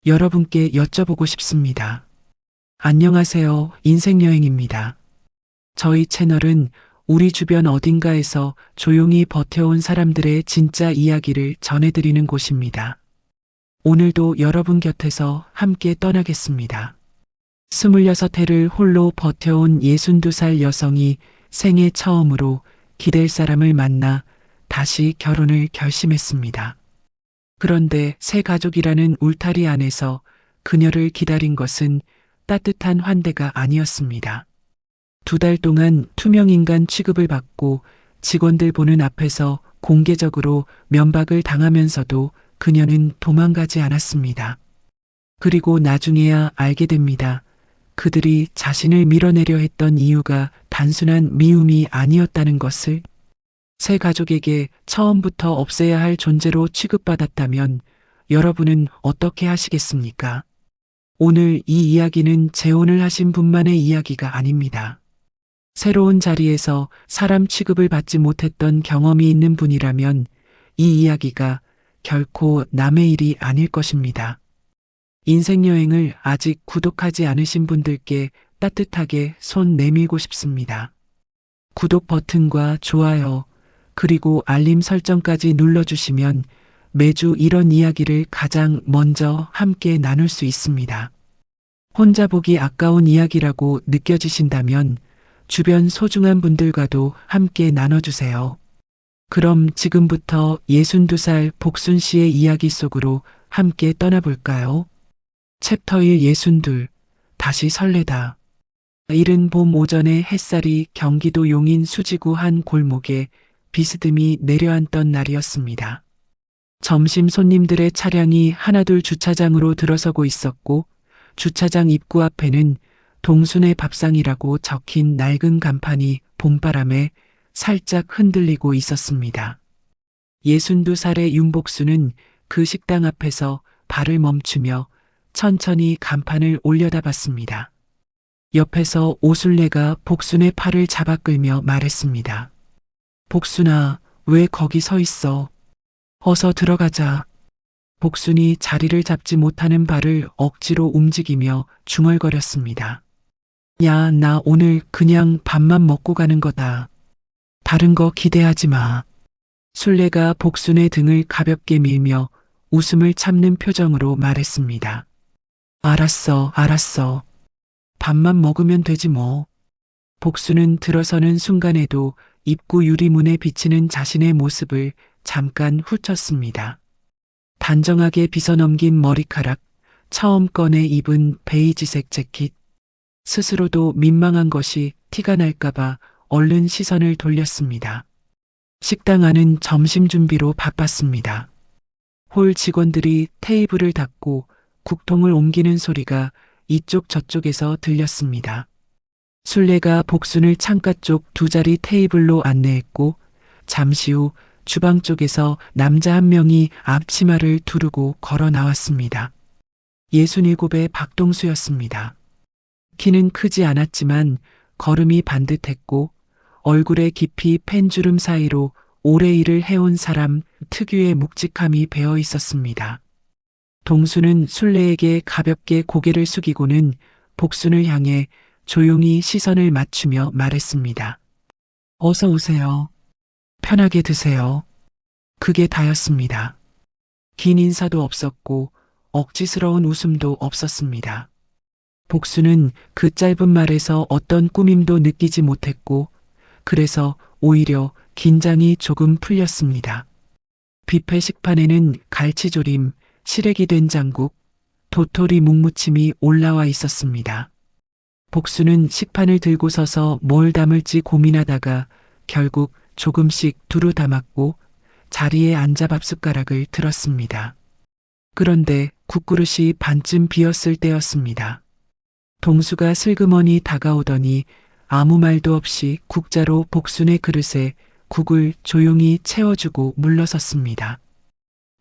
여러분께 여쭤보고 싶습니다. 안녕하세요. 인생여행입니다. 저희 채널은 우리 주변 어딘가에서 조용히 버텨온 사람들의 진짜 이야기를 전해드리는 곳입니다. 오늘도 여러분 곁에서 함께 떠나겠습니다. 26해를 홀로 버텨온 62살 여성이 생애 처음으로 기댈 사람을 만나 다시 결혼을 결심했습니다. 그런데 새 가족이라는 울타리 안에서 그녀를 기다린 것은 따뜻한 환대가 아니었습니다. 2달 동안 투명인간 취급을 받고 직원들 보는 앞에서 공개적으로 면박을 당하면서도 그녀는 도망가지 않았습니다. 그리고 나중에야 알게 됩니다. 그들이 자신을 밀어내려 했던 이유가 단순한 미움이 아니었다는 것을. 새 가족에게 처음부터 없애야 할 존재로 취급받았다면 여러분은 어떻게 하시겠습니까? 오늘 이 이야기는 재혼을 하신 분만의 이야기가 아닙니다. 새로운 자리에서 사람 취급을 받지 못했던 경험이 있는 분이라면 이 이야기가 결코 남의 일이 아닐 것입니다. 인생여행을 아직 구독하지 않으신 분들께 따뜻하게 손 내밀고 싶습니다. 구독 버튼과 좋아요, 그리고 알림 설정까지 눌러주시면 매주 이런 이야기를 가장 먼저 함께 나눌 수 있습니다. 혼자 보기 아까운 이야기라고 느껴지신다면 주변 소중한 분들과도 함께 나눠주세요. 그럼 지금부터 62살 복순 씨의 이야기 속으로 함께 떠나볼까요? 챕터 1 62. 다시 설레다. 이른 봄 오전에 햇살이 경기도 용인 수지구 한 골목에 비스듬히 내려앉던 날이었습니다. 점심 손님들의 차량이 하나둘 주차장으로 들어서고 있었고 주차장 입구 앞에는 동순의 밥상이라고 적힌 낡은 간판이 봄바람에 살짝 흔들리고 있었습니다. 62살의 윤복수는 그 식당 앞에서 발을 멈추며 천천히 간판을 올려다봤습니다. 옆에서 오순례가 복순의 팔을 잡아 끌며 말했습니다. 복순아, 왜 거기 서 있어? 어서 들어가자. 복순이 자리를 잡지 못하는 발을 억지로 움직이며 중얼거렸습니다. 야, 나 오늘 그냥 밥만 먹고 가는 거다. 다른 거 기대하지 마. 순례가 복순의 등을 가볍게 밀며 웃음을 참는 표정으로 말했습니다. 알았어, 알았어. 밥만 먹으면 되지 뭐. 복순은 들어서는 순간에도 입구 유리문에 비치는 자신의 모습을 잠깐 훑었습니다. 단정하게 빗어넘긴 머리카락, 처음 꺼내 입은 베이지색 재킷. 스스로도 민망한 것이 티가 날까봐 얼른 시선을 돌렸습니다. 식당 안은 점심 준비로 바빴습니다. 홀 직원들이 테이블을 닫고 국통을 옮기는 소리가 이쪽 저쪽에서 들렸습니다. 순례가 복순을 창가 쪽 2자리 테이블로 안내했고 잠시 후 주방 쪽에서 남자 한 명이 앞치마를 두르고 걸어 나왔습니다. 67의 박동수였습니다. 키는 크지 않았지만 걸음이 반듯했고 얼굴에 깊이 팬주름 사이로 오래 일을 해온 사람 특유의 묵직함이 배어 있었습니다. 동수는 순례에게 가볍게 고개를 숙이고는 복순을 향해 조용히 시선을 맞추며 말했습니다. 어서 오세요. 편하게 드세요. 그게 다였습니다. 긴 인사도 없었고 억지스러운 웃음도 없었습니다. 복수는 그 짧은 말에서 어떤 꾸밈도 느끼지 못했고 그래서 오히려 긴장이 조금 풀렸습니다. 뷔페 식판에는 갈치조림, 시래기 된장국, 도토리 묵무침이 올라와 있었습니다. 복수는 식판을 들고 서서 뭘 담을지 고민하다가 결국 조금씩 두루 담았고 자리에 앉아 밥숟가락을 들었습니다. 그런데 국그릇이 반쯤 비었을 때였습니다. 동수가 슬그머니 다가오더니 아무 말도 없이 국자로 복순의 그릇에 국을 조용히 채워주고 물러섰습니다.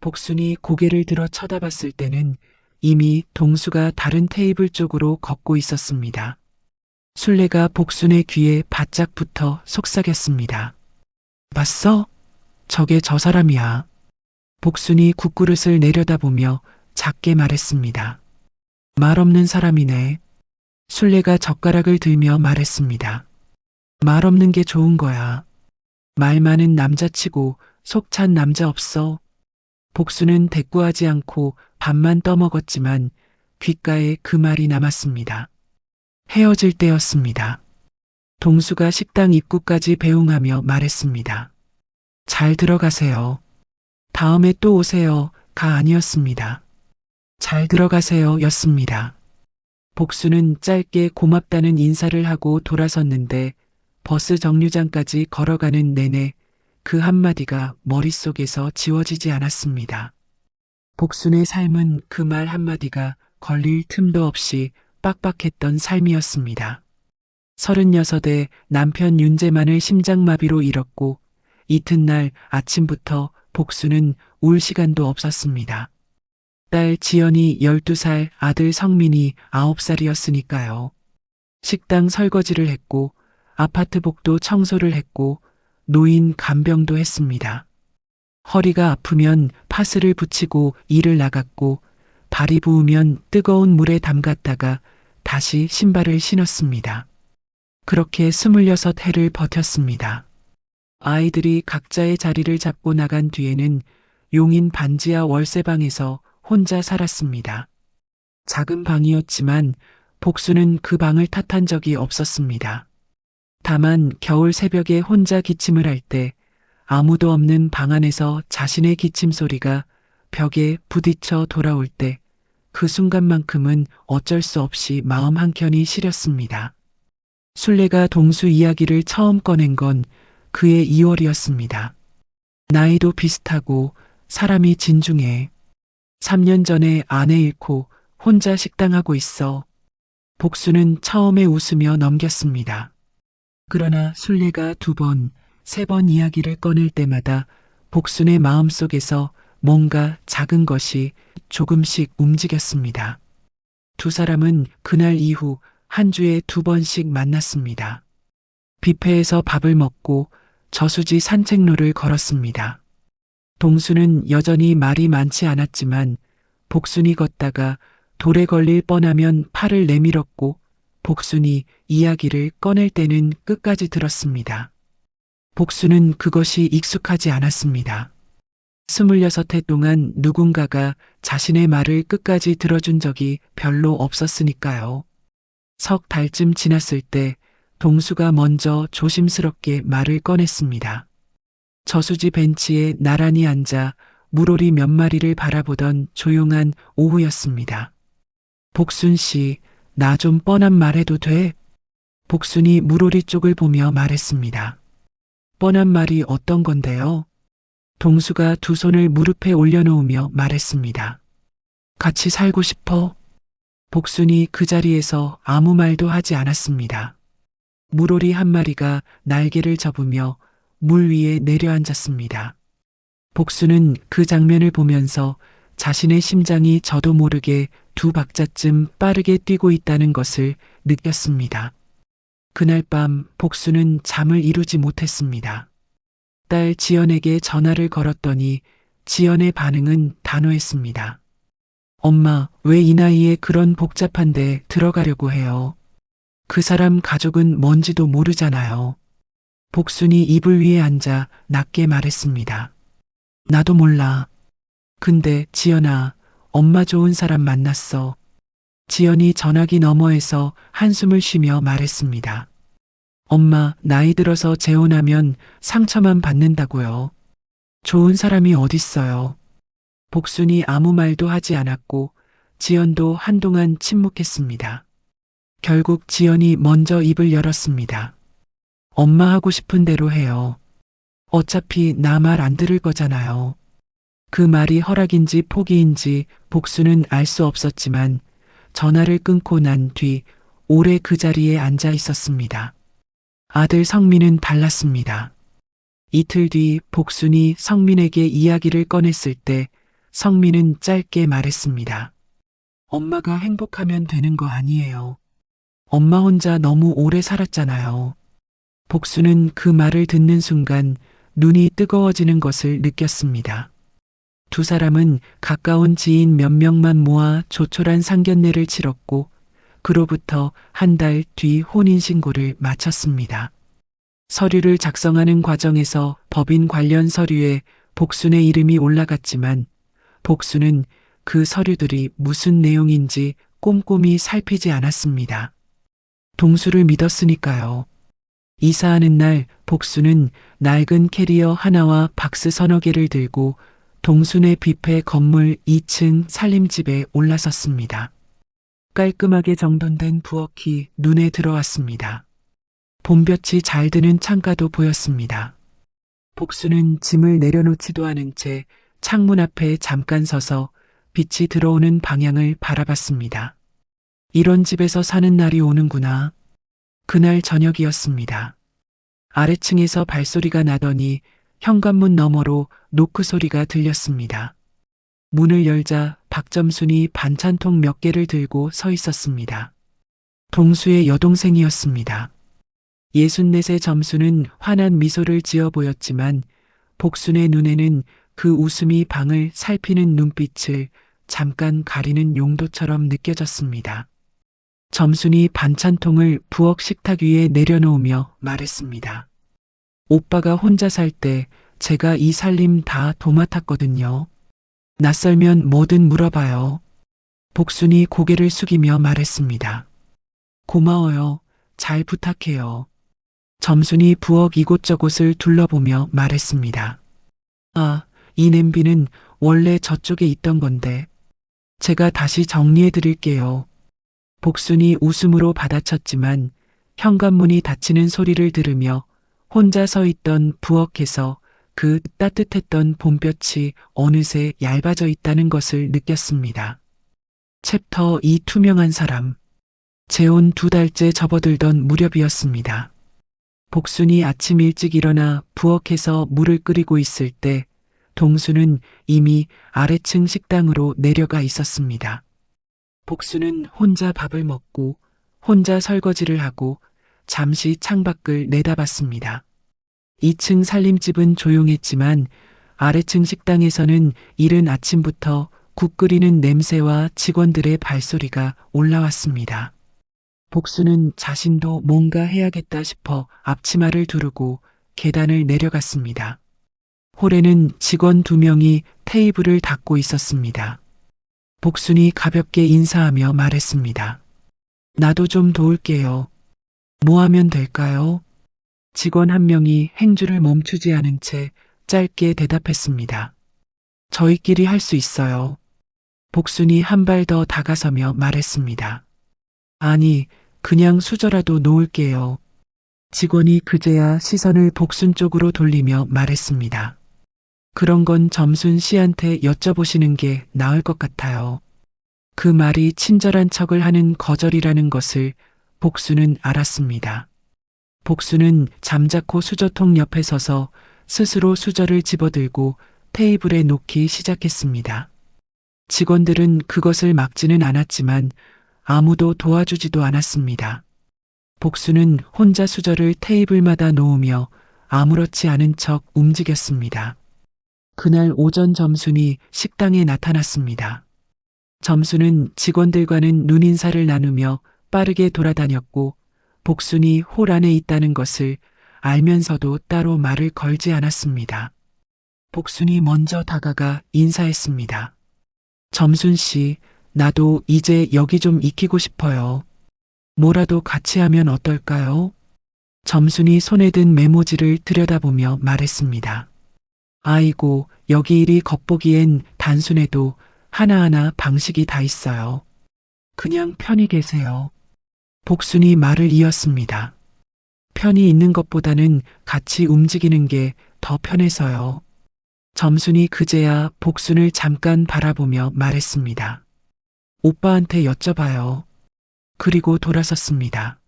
복순이 고개를 들어 쳐다봤을 때는 이미 동수가 다른 테이블 쪽으로 걷고 있었습니다. 순례가 복순의 귀에 바짝 붙어 속삭였습니다. 봤어? 저게 저 사람이야. 복순이 국그릇을 내려다보며 작게 말했습니다. 말 없는 사람이네. 순례가 젓가락을 들며 말했습니다. 말 없는 게 좋은 거야. 말 많은 남자치고 속 찬 남자 없어. 복수는 대꾸하지 않고 밥만 떠먹었지만 귓가에 그 말이 남았습니다. 헤어질 때였습니다. 동수가 식당 입구까지 배웅하며 말했습니다. 잘 들어가세요. 다음에 또 오세요. 가 아니었습니다. 잘 들어가세요. 였습니다. 복수는 짧게 고맙다는 인사를 하고 돌아섰는데 버스 정류장까지 걸어가는 내내 그 한마디가 머릿속에서 지워지지 않았습니다. 복순의 삶은 그 말 한마디가 걸릴 틈도 없이 빡빡했던 삶이었습니다. 36에 남편 윤재만을 심장마비로 잃었고 이튿날 아침부터 복수는 울 시간도 없었습니다. 딸 지연이 12살, 아들 성민이 9살이었으니까요. 식당 설거지를 했고 아파트 복도 청소를 했고 노인 간병도 했습니다. 허리가 아프면 파스를 붙이고 일을 나갔고 발이 부으면 뜨거운 물에 담갔다가 다시 신발을 신었습니다. 그렇게 26해를 버텼습니다. 아이들이 각자의 자리를 잡고 나간 뒤에는 용인 반지하 월세방에서 혼자 살았습니다. 작은 방이었지만 복수는 그 방을 탓한 적이 없었습니다. 다만 겨울 새벽에 혼자 기침을 할 때 아무도 없는 방 안에서 자신의 기침 소리가 벽에 부딪혀 돌아올 때 그 순간만큼은 어쩔 수 없이 마음 한켠이 시렸습니다. 순례가 동수 이야기를 처음 꺼낸 건 그해 2월이었습니다. 나이도 비슷하고 사람이 진중해. 3년 전에 아내 잃고 혼자 식당하고 있어. 복수는 처음에 웃으며 넘겼습니다. 그러나 순례가 2번, 3번 이야기를 꺼낼 때마다 복순의 마음속에서 뭔가 작은 것이 조금씩 움직였습니다. 두 사람은 그날 이후 한 주에 2번씩 만났습니다. 뷔페에서 밥을 먹고 저수지 산책로를 걸었습니다. 동수는 여전히 말이 많지 않았지만 복순이 걷다가 돌에 걸릴 뻔하면 팔을 내밀었고 복순이 이야기를 꺼낼 때는 끝까지 들었습니다. 복수는 그것이 익숙하지 않았습니다. 26해 동안 누군가가 자신의 말을 끝까지 들어준 적이 별로 없었으니까요. 석 달쯤 지났을 때 동수가 먼저 조심스럽게 말을 꺼냈습니다. 저수지 벤치에 나란히 앉아 물오리 몇 마리를 바라보던 조용한 오후였습니다. 복순 씨, 나 좀 뻔한 말 해도 돼? 복순이 물오리 쪽을 보며 말했습니다. 뻔한 말이 어떤 건데요? 동수가 두 손을 무릎에 올려놓으며 말했습니다. 같이 살고 싶어? 복순이 그 자리에서 아무 말도 하지 않았습니다. 물오리 한 마리가 날개를 접으며 물 위에 내려앉았습니다. 복순은 그 장면을 보면서 자신의 심장이 저도 모르게 2박자쯤 빠르게 뛰고 있다는 것을 느꼈습니다. 그날 밤 복수는 잠을 이루지 못했습니다. 딸 지연에게 전화를 걸었더니 지연의 반응은 단호했습니다. 엄마, 왜 이 나이에 그런 복잡한 데 들어가려고 해요? 그 사람 가족은 뭔지도 모르잖아요. 복순이 이불 위에 앉아 낮게 말했습니다. 나도 몰라. 근데 지연아, 엄마 좋은 사람 만났어. 지연이 전화기 너머에서 한숨을 쉬며 말했습니다. 엄마, 나이 들어서 재혼하면 상처만 받는다고요. 좋은 사람이 어딨어요. 복순이 아무 말도 하지 않았고 지연도 한동안 침묵했습니다. 결국 지연이 먼저 입을 열었습니다. 엄마 하고 싶은 대로 해요. 어차피 나 말 안 들을 거잖아요. 그 말이 허락인지 포기인지 복수는 알 수 없었지만 전화를 끊고 난 뒤 오래 그 자리에 앉아 있었습니다. 아들 성민은 달랐습니다. 이틀 뒤 복순이 성민에게 이야기를 꺼냈을 때 성민은 짧게 말했습니다. 엄마가 행복하면 되는 거 아니에요. 엄마 혼자 너무 오래 살았잖아요. 복순은 그 말을 듣는 순간 눈이 뜨거워지는 것을 느꼈습니다. 두 사람은 가까운 지인 몇 명만 모아 조촐한 상견례를 치렀고 그로부터 한 달 뒤 혼인신고를 마쳤습니다. 서류를 작성하는 과정에서 법인 관련 서류에 복순의 이름이 올라갔지만 복순은 그 서류들이 무슨 내용인지 꼼꼼히 살피지 않았습니다. 동수를 믿었으니까요. 이사하는 날 복순은 낡은 캐리어 하나와 박스 서너 개를 들고 동순의 뷔페 건물 2층 살림집에 올라섰습니다. 깔끔하게 정돈된 부엌이 눈에 들어왔습니다. 봄볕이 잘 드는 창가도 보였습니다. 복순은 짐을 내려놓지도 않은 채 창문 앞에 잠깐 서서 빛이 들어오는 방향을 바라봤습니다. 이런 집에서 사는 날이 오는구나. 그날 저녁이었습니다. 아래층에서 발소리가 나더니 현관문 너머로 노크 소리가 들렸습니다. 문을 열자 박점순이 반찬통 몇 개를 들고 서 있었습니다. 동수의 여동생이었습니다. 64세 점수는 환한 미소를 지어 보였지만 복순의 눈에는 그 웃음이 방을 살피는 눈빛을 잠깐 가리는 용도처럼 느껴졌습니다. 점순이 반찬통을 부엌 식탁 위에 내려놓으며 말했습니다. 오빠가 혼자 살 때 제가 이 살림 다 도맡았거든요. 낯설면 뭐든 물어봐요. 복순이 고개를 숙이며 말했습니다. 고마워요. 잘 부탁해요. 점순이 부엌 이곳저곳을 둘러보며 말했습니다. 아, 이 냄비는 원래 저쪽에 있던 건데 제가 다시 정리해 드릴게요. 복순이 웃음으로 받아쳤지만 현관문이 닫히는 소리를 들으며 혼자 서 있던 부엌에서 그 따뜻했던 봄볕이 어느새 얇아져 있다는 것을 느꼈습니다. 챕터 2 투명한 사람. 재혼 2달째 접어들던 무렵이었습니다. 복순이 아침 일찍 일어나 부엌에서 물을 끓이고 있을 때 동수는 이미 아래층 식당으로 내려가 있었습니다. 복순은 혼자 밥을 먹고 혼자 설거지를 하고 잠시 창밖을 내다봤습니다. 2층 살림집은 조용했지만 아래층 식당에서는 이른 아침부터 국 끓이는 냄새와 직원들의 발소리가 올라왔습니다. 복수는 자신도 뭔가 해야겠다 싶어 앞치마를 두르고 계단을 내려갔습니다. 홀에는 직원 2명이 테이블을 닦고 있었습니다. 복순이 가볍게 인사하며 말했습니다. 나도 좀 도울게요. 뭐 하면 될까요? 직원 1명이 행주를 멈추지 않은 채 짧게 대답했습니다. 저희끼리 할 수 있어요. 복순이 한 발 더 다가서며 말했습니다. 아니, 그냥 수저라도 놓을게요. 직원이 그제야 시선을 복순 쪽으로 돌리며 말했습니다. 그런 건 점순 씨한테 여쭤보시는 게 나을 것 같아요. 그 말이 친절한 척을 하는 거절이라는 것을 복순은 알았습니다. 복순은 잠자코 수저통 옆에 서서 스스로 수저를 집어들고 테이블에 놓기 시작했습니다. 직원들은 그것을 막지는 않았지만 아무도 도와주지도 않았습니다. 복순은 혼자 수저를 테이블마다 놓으며 아무렇지 않은 척 움직였습니다. 그날 오전 점순이 식당에 나타났습니다. 점순은 직원들과는 눈인사를 나누며 빠르게 돌아다녔고 복순이 홀 안에 있다는 것을 알면서도 따로 말을 걸지 않았습니다. 복순이 먼저 다가가 인사했습니다. 점순 씨, 나도 이제 여기 좀 익히고 싶어요. 뭐라도 같이 하면 어떨까요? 점순이 손에 든 메모지를 들여다보며 말했습니다. 아이고, 여기 일이 겉보기엔 단순해도 하나하나 방식이 다 있어요. 그냥 편히 계세요. 복순이 말을 이었습니다. 편히 있는 것보다는 같이 움직이는 게 더 편해서요. 점순이 그제야 복순을 잠깐 바라보며 말했습니다. 오빠한테 여쭤봐요. 그리고 돌아섰습니다.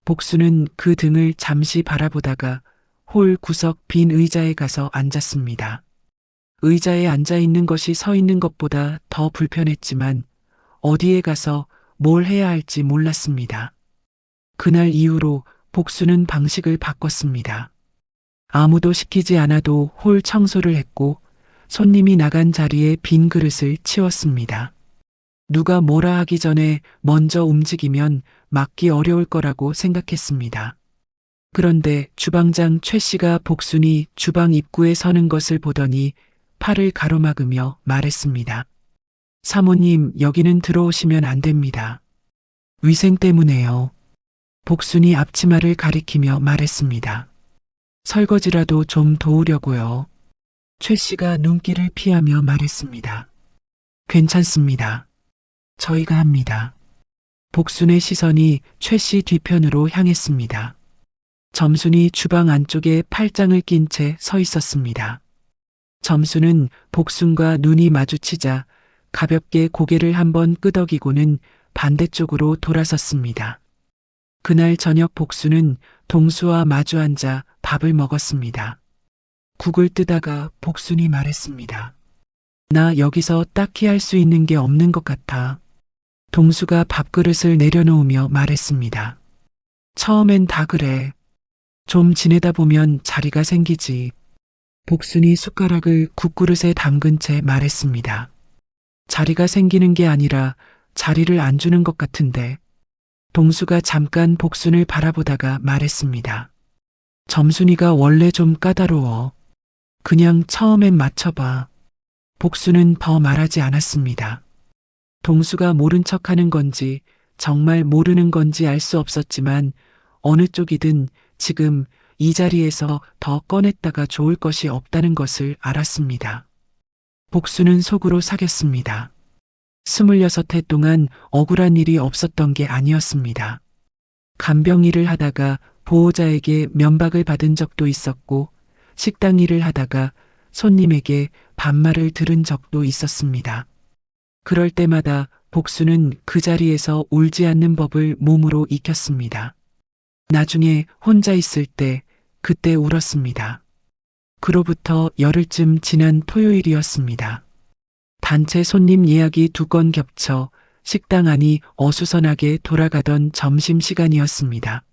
복순은 그 등을 잠시 바라보다가 홀 구석 빈 의자에 가서 앉았습니다. 의자에 앉아 있는 것이 서 있는 것보다 더 불편했지만 어디에 가서 뭘 해야 할지 몰랐습니다. 그날 이후로 복순은 방식을 바꿨습니다. 아무도 시키지 않아도 홀 청소를 했고 손님이 나간 자리에 빈 그릇을 치웠습니다. 누가 뭐라 하기 전에 먼저 움직이면 막기 어려울 거라고 생각했습니다. 그런데 주방장 최 씨가 복순이 주방 입구에 서는 것을 보더니 팔을 가로막으며 말했습니다. 사모님, 여기는 들어오시면 안 됩니다. 위생 때문에요. 복순이 앞치마를 가리키며 말했습니다. 설거지라도 좀 도우려고요. 최 씨가 눈길을 피하며 말했습니다. 괜찮습니다. 저희가 합니다. 복순의 시선이 최 씨 뒤편으로 향했습니다. 점순이 주방 안쪽에 팔짱을 낀 채 서 있었습니다. 점순은 복순과 눈이 마주치자 가볍게 고개를 한번 끄덕이고는 반대쪽으로 돌아섰습니다. 그날 저녁 복순은 동수와 마주 앉아 밥을 먹었습니다. 국을 뜨다가 복순이 말했습니다. 나 여기서 딱히 할 수 있는 게 없는 것 같아. 동수가 밥그릇을 내려놓으며 말했습니다. 처음엔 다 그래. 좀 지내다 보면 자리가 생기지. 복순이 숟가락을 국그릇에 담근 채 말했습니다. 자리가 생기는 게 아니라 자리를 안 주는 것 같은데. 동수가 잠깐 복순을 바라보다가 말했습니다. 점순이가 원래 좀 까다로워. 그냥 처음엔 맞춰봐. 복순은 더 말하지 않았습니다. 동수가 모른 척하는 건지 정말 모르는 건지 알 수 없었지만 어느 쪽이든 지금 이 자리에서 더 꺼냈다가 좋을 것이 없다는 것을 알았습니다. 복순은 속으로 사겼습니다. 26해 동안 억울한 일이 없었던 게 아니었습니다. 간병 일을 하다가 보호자에게 면박을 받은 적도 있었고 식당 일을 하다가 손님에게 반말을 들은 적도 있었습니다. 그럴 때마다 복수는 그 자리에서 울지 않는 법을 몸으로 익혔습니다. 나중에 혼자 있을 때 그때 울었습니다. 그로부터 열흘쯤 지난 토요일이었습니다. 단체 손님 예약이 2건 겹쳐 식당 안이 어수선하게 돌아가던 점심시간이었습니다.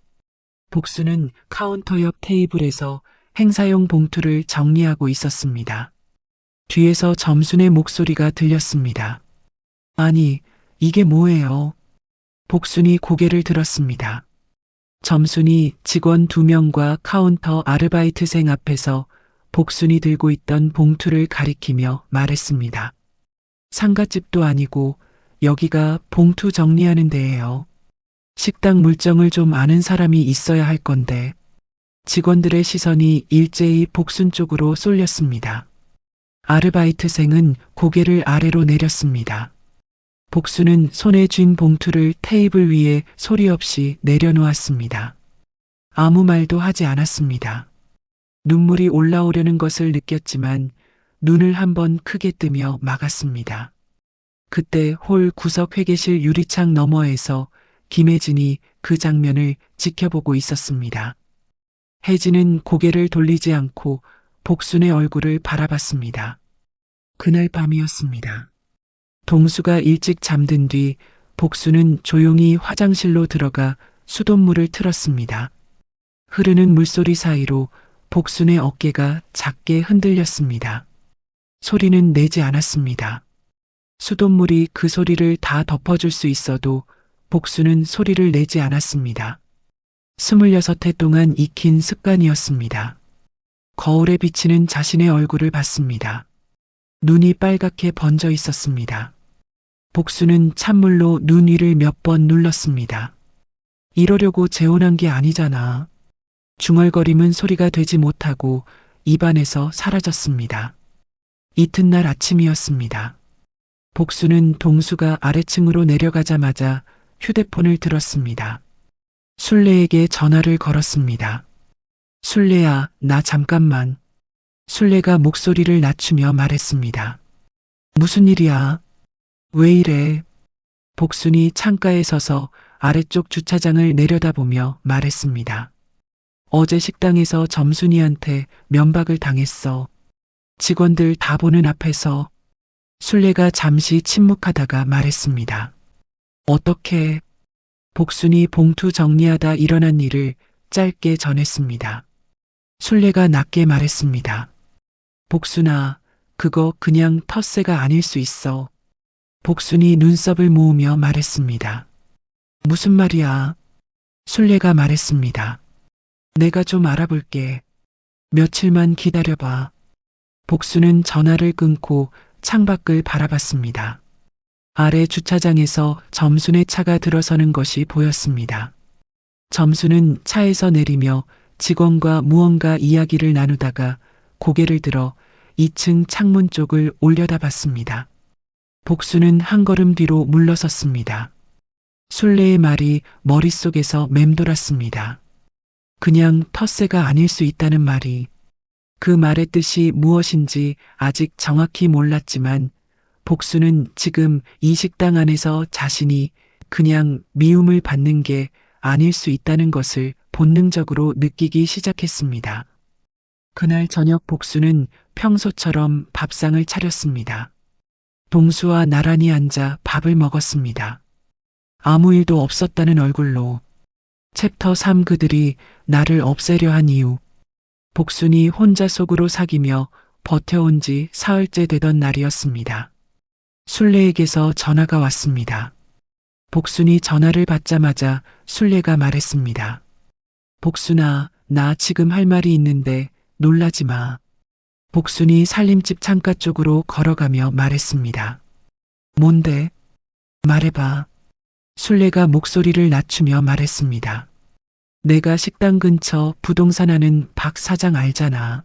복수는 카운터 옆 테이블에서 행사용 봉투를 정리하고 있었습니다. 뒤에서 점순의 목소리가 들렸습니다. 아니, 이게 뭐예요? 복순이 고개를 들었습니다. 점순이 직원 2명과 카운터 아르바이트생 앞에서 복순이 들고 있던 봉투를 가리키며 말했습니다. 상가집도 아니고 여기가 봉투 정리하는 데예요. 식당 물정을 좀 아는 사람이 있어야 할 건데. 직원들의 시선이 일제히 복순 쪽으로 쏠렸습니다. 아르바이트생은 고개를 아래로 내렸습니다. 복순은 손에 쥔 봉투를 테이블 위에 소리 없이 내려놓았습니다. 아무 말도 하지 않았습니다. 눈물이 올라오려는 것을 느꼈지만 눈을 한번 크게 뜨며 막았습니다. 그때 홀 구석 회계실 유리창 너머에서 김혜진이 그 장면을 지켜보고 있었습니다. 혜진은 고개를 돌리지 않고 복순의 얼굴을 바라봤습니다. 그날 밤이었습니다. 동수가 일찍 잠든 뒤 복순은 조용히 화장실로 들어가 수돗물을 틀었습니다. 흐르는 물소리 사이로 복순의 어깨가 작게 흔들렸습니다. 소리는 내지 않았습니다. 수돗물이 그 소리를 다 덮어줄 수 있어도 복순은 소리를 내지 않았습니다. 26해 동안 익힌 습관이었습니다. 거울에 비치는 자신의 얼굴을 봤습니다. 눈이 빨갛게 번져 있었습니다. 복수는 찬물로 눈 위를 몇 번 눌렀습니다. 이러려고 재혼한 게 아니잖아. 중얼거림은 소리가 되지 못하고 입안에서 사라졌습니다. 이튿날 아침이었습니다. 복수는 동수가 아래층으로 내려가자마자 휴대폰을 들었습니다. 순례에게 전화를 걸었습니다. 순례야, 나 잠깐만. 순례가 목소리를 낮추며 말했습니다. 무슨 일이야? 왜 이래? 복순이 창가에 서서 아래쪽 주차장을 내려다보며 말했습니다. 어제 식당에서 점순이한테 면박을 당했어. 직원들 다 보는 앞에서. 순례가 잠시 침묵하다가 말했습니다. 어떻게? 복순이 봉투 정리하다 일어난 일을 짧게 전했습니다. 순례가 낮게 말했습니다. 복순아, 그거 그냥 텃세가 아닐 수 있어. 복순이 눈썹을 모으며 말했습니다. 무슨 말이야? 순례가 말했습니다. 내가 좀 알아볼게. 며칠만 기다려봐. 복순은 전화를 끊고 창밖을 바라봤습니다. 아래 주차장에서 점순의 차가 들어서는 것이 보였습니다. 점순은 차에서 내리며 직원과 무언가 이야기를 나누다가 고개를 들어 2층 창문 쪽을 올려다봤습니다. 복순은 한 걸음 뒤로 물러섰습니다. 순례의 말이 머릿속에서 맴돌았습니다. 그냥 텃세가 아닐 수 있다는 말이, 그 말의 뜻이 무엇인지 아직 정확히 몰랐지만 복수는 지금 이 식당 안에서 자신이 그냥 미움을 받는 게 아닐 수 있다는 것을 본능적으로 느끼기 시작했습니다. 그날 저녁 복수는 평소처럼 밥상을 차렸습니다. 동수와 나란히 앉아 밥을 먹었습니다. 아무 일도 없었다는 얼굴로. 챕터 3 그들이 나를 없애려 한 이유. 복순이 혼자 속으로 사귀며 버텨온 지 사흘째 되던 날이었습니다. 순례에게서 전화가 왔습니다. 복순이 전화를 받자마자 순례가 말했습니다. 복순아, 나 지금 할 말이 있는데 놀라지 마. 복순이 살림집 창가 쪽으로 걸어가며 말했습니다. 뭔데? 말해봐. 순례가 목소리를 낮추며 말했습니다. 내가 식당 근처 부동산 하는 박 사장 알잖아.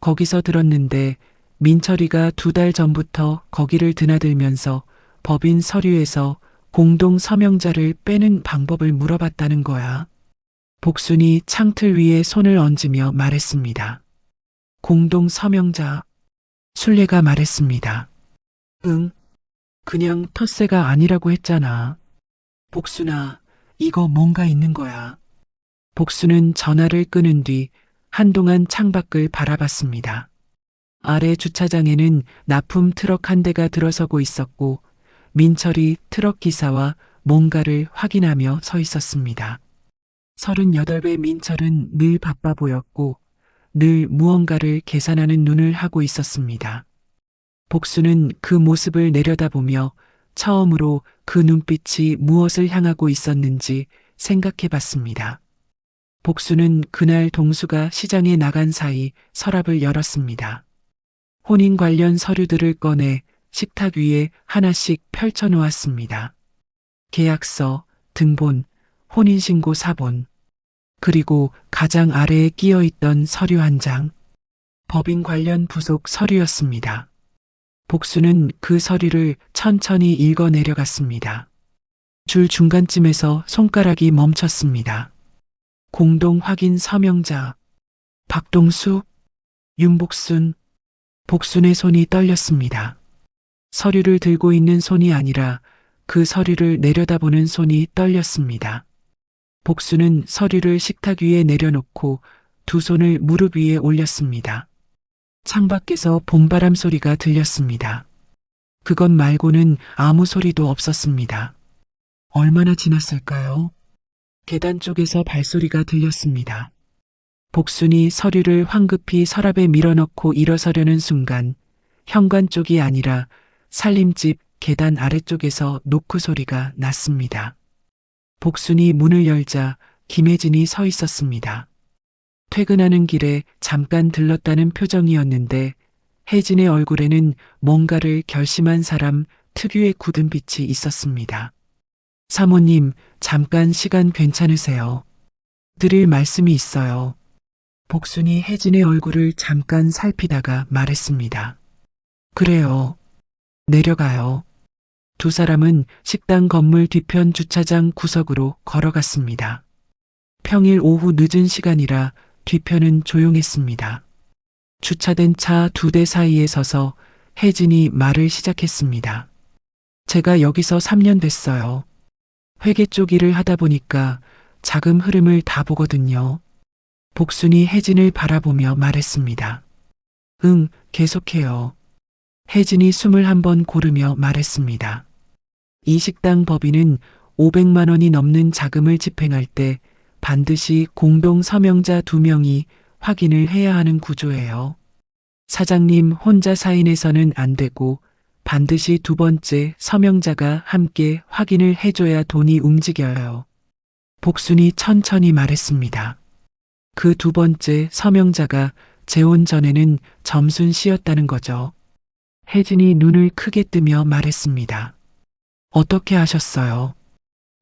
거기서 들었는데 민철이가 2달 전부터 거기를 드나들면서 법인 서류에서 공동 서명자를 빼는 방법을 물어봤다는 거야. 복순이 창틀 위에 손을 얹으며 말했습니다. 공동 서명자. 순례가 말했습니다. 응, 그냥 텃세가 아니라고 했잖아. 복순아, 이거 뭔가 있는 거야. 복순은 전화를 끊은 뒤 한동안 창밖을 바라봤습니다. 아래 주차장에는 납품 트럭 한 대가 들어서고 있었고 민철이 트럭 기사와 뭔가를 확인하며 서 있었습니다. 38배 민철은 늘 바빠 보였고 늘 무언가를 계산하는 눈을 하고 있었습니다. 복수는 그 모습을 내려다보며 처음으로 그 눈빛이 무엇을 향하고 있었는지 생각해 봤습니다. 복수는 그날 동수가 시장에 나간 사이 서랍을 열었습니다. 혼인 관련 서류들을 꺼내 식탁 위에 하나씩 펼쳐 놓았습니다. 계약서, 등본, 혼인신고 사본, 그리고 가장 아래에 끼어 있던 서류 한 장, 법인 관련 부속 서류였습니다. 복수는 그 서류를 천천히 읽어 내려갔습니다. 줄 중간쯤에서 손가락이 멈췄습니다. 공동 확인 서명자, 박동수, 윤복순. 복순의 손이 떨렸습니다. 서류를 들고 있는 손이 아니라 그 서류를 내려다보는 손이 떨렸습니다. 복순은 서류를 식탁 위에 내려놓고 두 손을 무릎 위에 올렸습니다. 창밖에서 봄바람 소리가 들렸습니다. 그것 말고는 아무 소리도 없었습니다. 얼마나 지났을까요? 계단 쪽에서 발소리가 들렸습니다. 복순이 서류를 황급히 서랍에 밀어넣고 일어서려는 순간 현관 쪽이 아니라 살림집 계단 아래쪽에서 노크 소리가 났습니다. 복순이 문을 열자 김혜진이 서 있었습니다. 퇴근하는 길에 잠깐 들렀다는 표정이었는데 혜진의 얼굴에는 뭔가를 결심한 사람 특유의 굳은 빛이 있었습니다. 사모님, 잠깐 시간 괜찮으세요? 드릴 말씀이 있어요. 복순이 혜진의 얼굴을 잠깐 살피다가 말했습니다. 그래요. 내려가요. 두 사람은 식당 건물 뒤편 주차장 구석으로 걸어갔습니다. 평일 오후 늦은 시간이라 뒤편은 조용했습니다. 주차된 차 2대 사이에 서서 혜진이 말을 시작했습니다. 제가 여기서 3년 됐어요. 회계 쪽 일을 하다 보니까 자금 흐름을 다 보거든요. 복순이 혜진을 바라보며 말했습니다. 응, 계속해요. 혜진이 숨을 한번 고르며 말했습니다. 이 식당 법인은 500만 원이 넘는 자금을 집행할 때 반드시 공동 서명자 2명이 확인을 해야 하는 구조예요. 사장님 혼자 사인해서는 안 되고 반드시 두 번째 서명자가 함께 확인을 해줘야 돈이 움직여요. 복순이 천천히 말했습니다. 그 두 번째 서명자가 재혼 전에는 점순 씨였다는 거죠. 혜진이 눈을 크게 뜨며 말했습니다. 어떻게 아셨어요?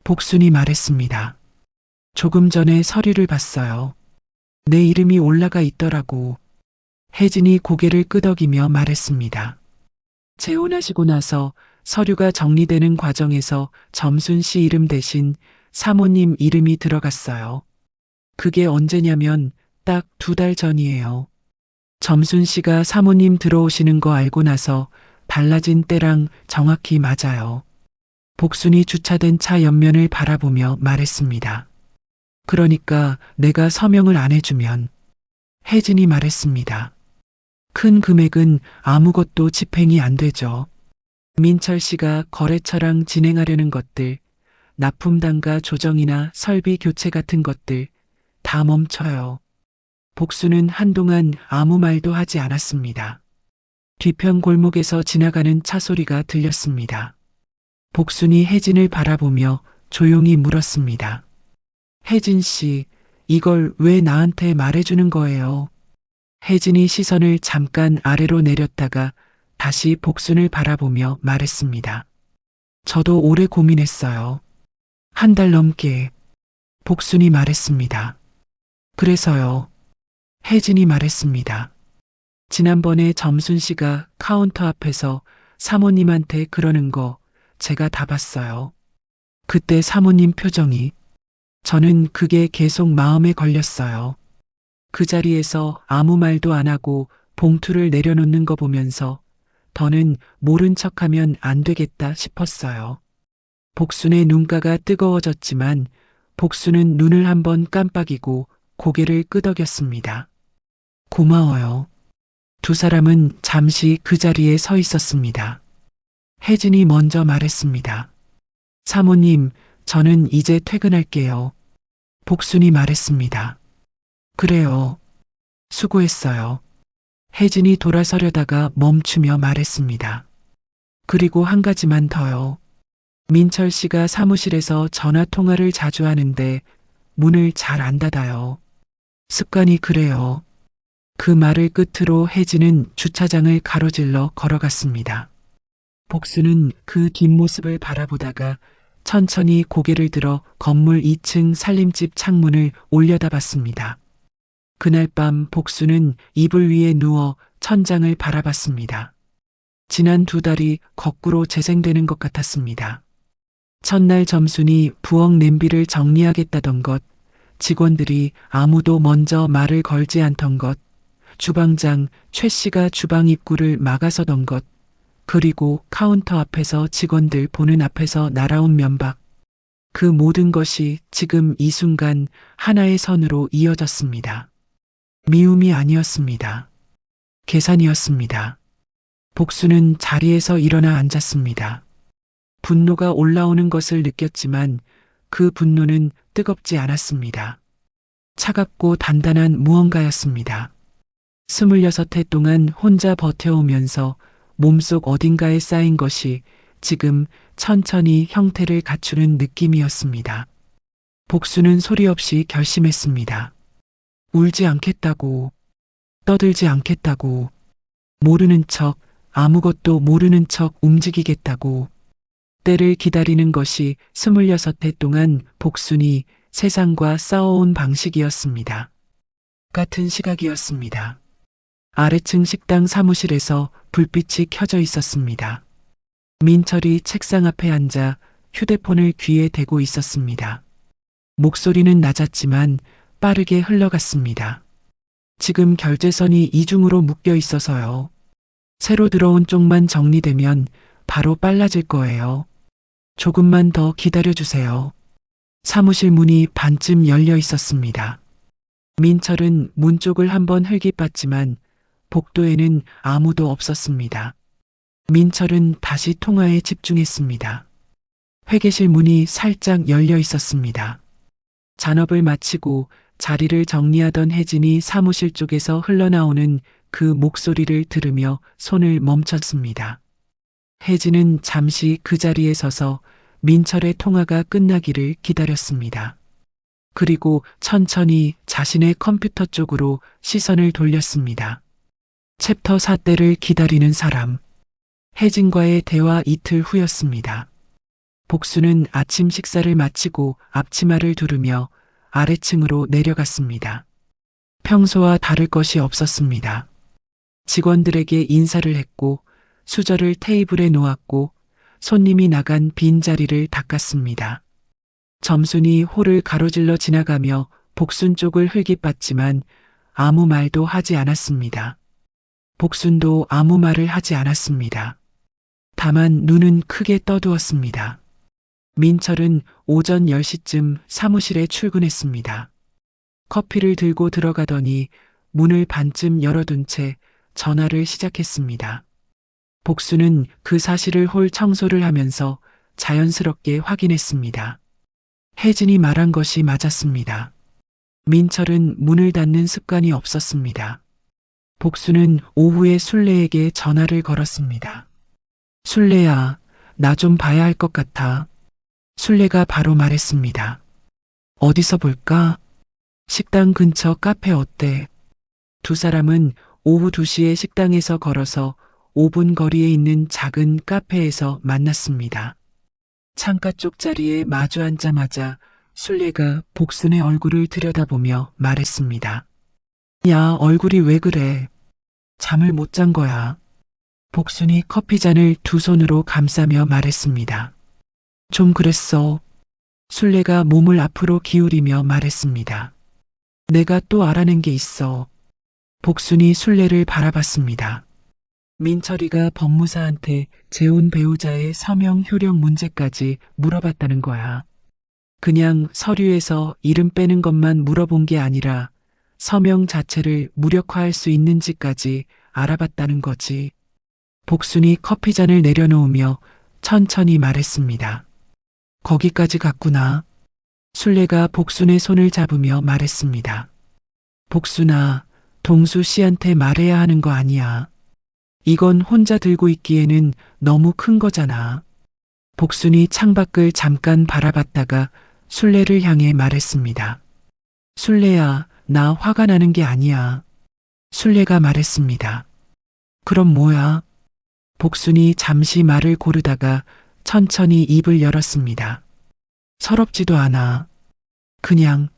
복순이 말했습니다. 조금 전에 서류를 봤어요. 내 이름이 올라가 있더라고. 혜진이 고개를 끄덕이며 말했습니다. 재혼하시고 나서 서류가 정리되는 과정에서 점순 씨 이름 대신 사모님 이름이 들어갔어요. 그게 언제냐면 딱 2달 전이에요. 점순 씨가 사모님 들어오시는 거 알고 나서 달라진 때랑 정확히 맞아요. 복순이 주차된 차 옆면을 바라보며 말했습니다. 그러니까 내가 서명을 안 해주면. 혜진이 말했습니다. 큰 금액은 아무것도 집행이 안 되죠. 민철 씨가 거래처랑 진행하려는 것들, 납품단가 조정이나 설비 교체 같은 것들 다 멈춰요. 복수는 한동안 아무 말도 하지 않았습니다. 뒤편 골목에서 지나가는 차 소리가 들렸습니다. 복순이 혜진을 바라보며 조용히 물었습니다. 혜진 씨, 이걸 왜 나한테 말해주는 거예요? 혜진이 시선을 잠깐 아래로 내렸다가 다시 복순을 바라보며 말했습니다. 저도 오래 고민했어요. 1달 넘게. 복순이 말했습니다. 그래서요. 혜진이 말했습니다. 지난번에 점순 씨가 카운터 앞에서 사모님한테 그러는 거 제가 다 봤어요. 그때 사모님 표정이, 저는 그게 계속 마음에 걸렸어요. 그 자리에서 아무 말도 안 하고 봉투를 내려놓는 거 보면서 더는 모른 척하면 안 되겠다 싶었어요. 복순의 눈가가 뜨거워졌지만 복순은 눈을 한번 깜빡이고 고개를 끄덕였습니다. 고마워요. 두 사람은 잠시 그 자리에 서 있었습니다. 혜진이 먼저 말했습니다. 사모님, 저는 이제 퇴근할게요. 복순이 말했습니다. 그래요. 수고했어요. 혜진이 돌아서려다가 멈추며 말했습니다. 그리고 한 가지만 더요. 민철 씨가 사무실에서 전화 통화를 자주 하는데 문을 잘 안 닫아요. 습관이 그래요. 그 말을 끝으로 혜진은 주차장을 가로질러 걸어갔습니다. 복수는 그 뒷모습을 바라보다가 천천히 고개를 들어 건물 2층 살림집 창문을 올려다봤습니다. 그날 밤 복수는 이불 위에 누워 천장을 바라봤습니다. 지난 2달이 거꾸로 재생되는 것 같았습니다. 첫날 점순이 부엌 냄비를 정리하겠다던 것, 직원들이 아무도 먼저 말을 걸지 않던 것, 주방장 최 씨가 주방 입구를 막아서던 것, 그리고 카운터 앞에서 직원들 보는 앞에서 날아온 면박. 그 모든 것이 지금 이 순간 하나의 선으로 이어졌습니다. 미움이 아니었습니다. 계산이었습니다. 복수는 자리에서 일어나 앉았습니다. 분노가 올라오는 것을 느꼈지만 그 분노는 뜨겁지 않았습니다. 차갑고 단단한 무언가였습니다. 26해 동안 혼자 버텨오면서 몸속 어딘가에 쌓인 것이 지금 천천히 형태를 갖추는 느낌이었습니다. 복수는 소리 없이 결심했습니다. 울지 않겠다고, 떠들지 않겠다고, 모르는 척, 아무것도 모르는 척 움직이겠다고. 때를 기다리는 것이 26해 동안 복순이 세상과 싸워온 방식이었습니다. 같은 시각이었습니다. 아래층 식당 사무실에서 불빛이 켜져 있었습니다. 민철이 책상 앞에 앉아 휴대폰을 귀에 대고 있었습니다. 목소리는 낮았지만 빠르게 흘러갔습니다. 지금 결제선이 이중으로 묶여 있어서요. 새로 들어온 쪽만 정리되면 바로 빨라질 거예요. 조금만 더 기다려주세요. 사무실 문이 반쯤 열려 있었습니다. 민철은 문 쪽을 한번 흘깃봤지만 복도에는 아무도 없었습니다. 민철은 다시 통화에 집중했습니다. 회계실 문이 살짝 열려 있었습니다. 잔업을 마치고 자리를 정리하던 혜진이 사무실 쪽에서 흘러나오는 그 목소리를 들으며 손을 멈췄습니다. 혜진은 잠시 그 자리에 서서 민철의 통화가 끝나기를 기다렸습니다. 그리고 천천히 자신의 컴퓨터 쪽으로 시선을 돌렸습니다. 챕터 4때를 기다리는 사람. 혜진과의 대화 이틀 후였습니다. 복수는 아침 식사를 마치고 앞치마를 두르며 아래층으로 내려갔습니다. 평소와 다를 것이 없었습니다. 직원들에게 인사를 했고 수저를 테이블에 놓았고 손님이 나간 빈자리를 닦았습니다. 점순이 홀을 가로질러 지나가며 복순 쪽을 흘깃봤지만 아무 말도 하지 않았습니다. 복순도 아무 말을 하지 않았습니다. 다만 눈은 크게 떠두었습니다. 민철은 오전 10시쯤 사무실에 출근했습니다. 커피를 들고 들어가더니 문을 반쯤 열어둔 채 전화를 시작했습니다. 복수는 그 사실을 홀 청소를 하면서 자연스럽게 확인했습니다. 혜진이 말한 것이 맞았습니다. 민철은 문을 닫는 습관이 없었습니다. 복수는 오후에 순례에게 전화를 걸었습니다. 순례야, 나 좀 봐야 할 것 같아. 순례가 바로 말했습니다. 어디서 볼까? 식당 근처 카페 어때? 두 사람은 오후 2시에 식당에서 걸어서 5분 거리에 있는 작은 카페에서 만났습니다. 창가 쪽 자리에 마주 앉자마자 순례가 복순의 얼굴을 들여다보며 말했습니다. 야, 얼굴이 왜 그래? 잠을 못 잔 거야. 복순이 커피잔을 두 손으로 감싸며 말했습니다. 좀 그랬어. 순례가 몸을 앞으로 기울이며 말했습니다. 내가 또 알아낸 게 있어. 복순이 순례를 바라봤습니다. 민철이가 법무사한테 재혼 배우자의 서명 효력 문제까지 물어봤다는 거야. 그냥 서류에서 이름 빼는 것만 물어본 게 아니라 서명 자체를 무력화할 수 있는지까지 알아봤다는 거지. 복순이 커피잔을 내려놓으며 천천히 말했습니다. 거기까지 갔구나. 순례가 복순의 손을 잡으며 말했습니다. 복순아, 동수 씨한테 말해야 하는 거 아니야. 이건 혼자 들고 있기에는 너무 큰 거잖아. 복순이 창밖을 잠깐 바라봤다가 순례를 향해 말했습니다. 순례야, 나 화가 나는 게 아니야. 순례가 말했습니다. 그럼 뭐야? 복순이 잠시 말을 고르다가 천천히 입을 열었습니다. 서럽지도 않아. 그냥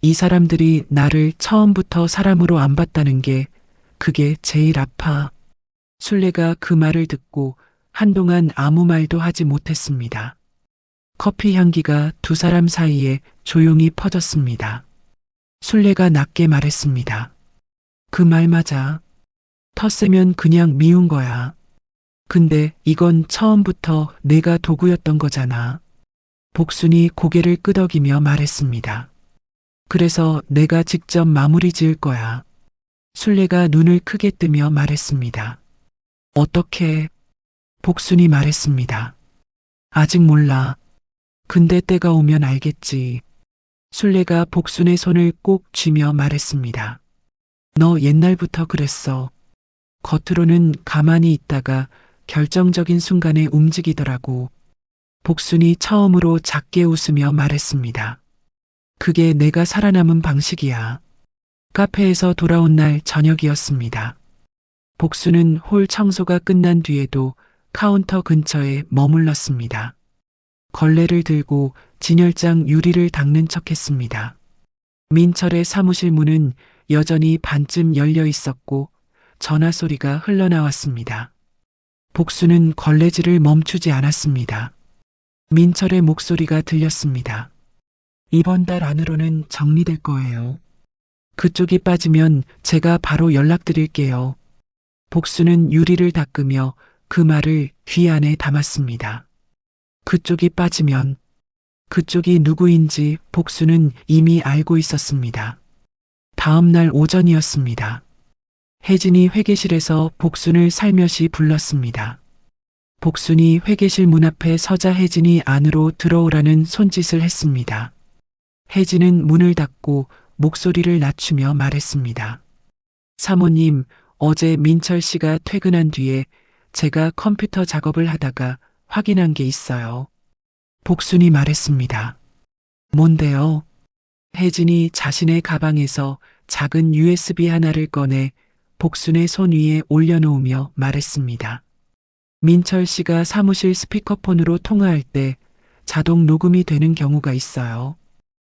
이 사람들이 나를 처음부터 사람으로 안 봤다는 게 그게 제일 아파. 순례가 그 말을 듣고 한동안 아무 말도 하지 못했습니다. 커피 향기가 두 사람 사이에 조용히 퍼졌습니다. 순례가 낮게 말했습니다. 그 말 맞아. 텃세면 그냥 미운 거야. 근데 이건 처음부터 내가 도구였던 거잖아. 복순이 고개를 끄덕이며 말했습니다. 그래서 내가 직접 마무리 지을 거야. 순례가 눈을 크게 뜨며 말했습니다. 어떻게? 복순이 말했습니다. 아직 몰라. 근데 때가 오면 알겠지. 순례가 복순의 손을 꼭 쥐며 말했습니다. 너 옛날부터 그랬어. 겉으로는 가만히 있다가 결정적인 순간에 움직이더라고. 복순이 처음으로 작게 웃으며 말했습니다. 그게 내가 살아남은 방식이야. 카페에서 돌아온 날 저녁이었습니다. 복순은 홀 청소가 끝난 뒤에도 카운터 근처에 머물렀습니다. 걸레를 들고 진열장 유리를 닦는 척했습니다. 민철의 사무실 문은 여전히 반쯤 열려 있었고 전화 소리가 흘러나왔습니다. 복수는 걸레질을 멈추지 않았습니다. 민철의 목소리가 들렸습니다. 이번 달 안으로는 정리될 거예요. 그쪽이 빠지면 제가 바로 연락드릴게요. 복수는 유리를 닦으며 그 말을 귀 안에 담았습니다. 그쪽이 빠지면 그쪽이 누구인지 복수는 이미 알고 있었습니다. 다음 날 오전이었습니다. 혜진이 회계실에서 복순을 살며시 불렀습니다. 복순이 회계실 문 앞에 서자 혜진이 안으로 들어오라는 손짓을 했습니다. 혜진은 문을 닫고 목소리를 낮추며 말했습니다. 사모님, 어제 민철 씨가 퇴근한 뒤에 제가 컴퓨터 작업을 하다가 확인한 게 있어요. 복순이 말했습니다. 뭔데요? 혜진이 자신의 가방에서 작은 USB 하나를 꺼내 복순의 손 위에 올려놓으며 말했습니다. 민철 씨가 사무실 스피커폰으로 통화할 때 자동 녹음이 되는 경우가 있어요.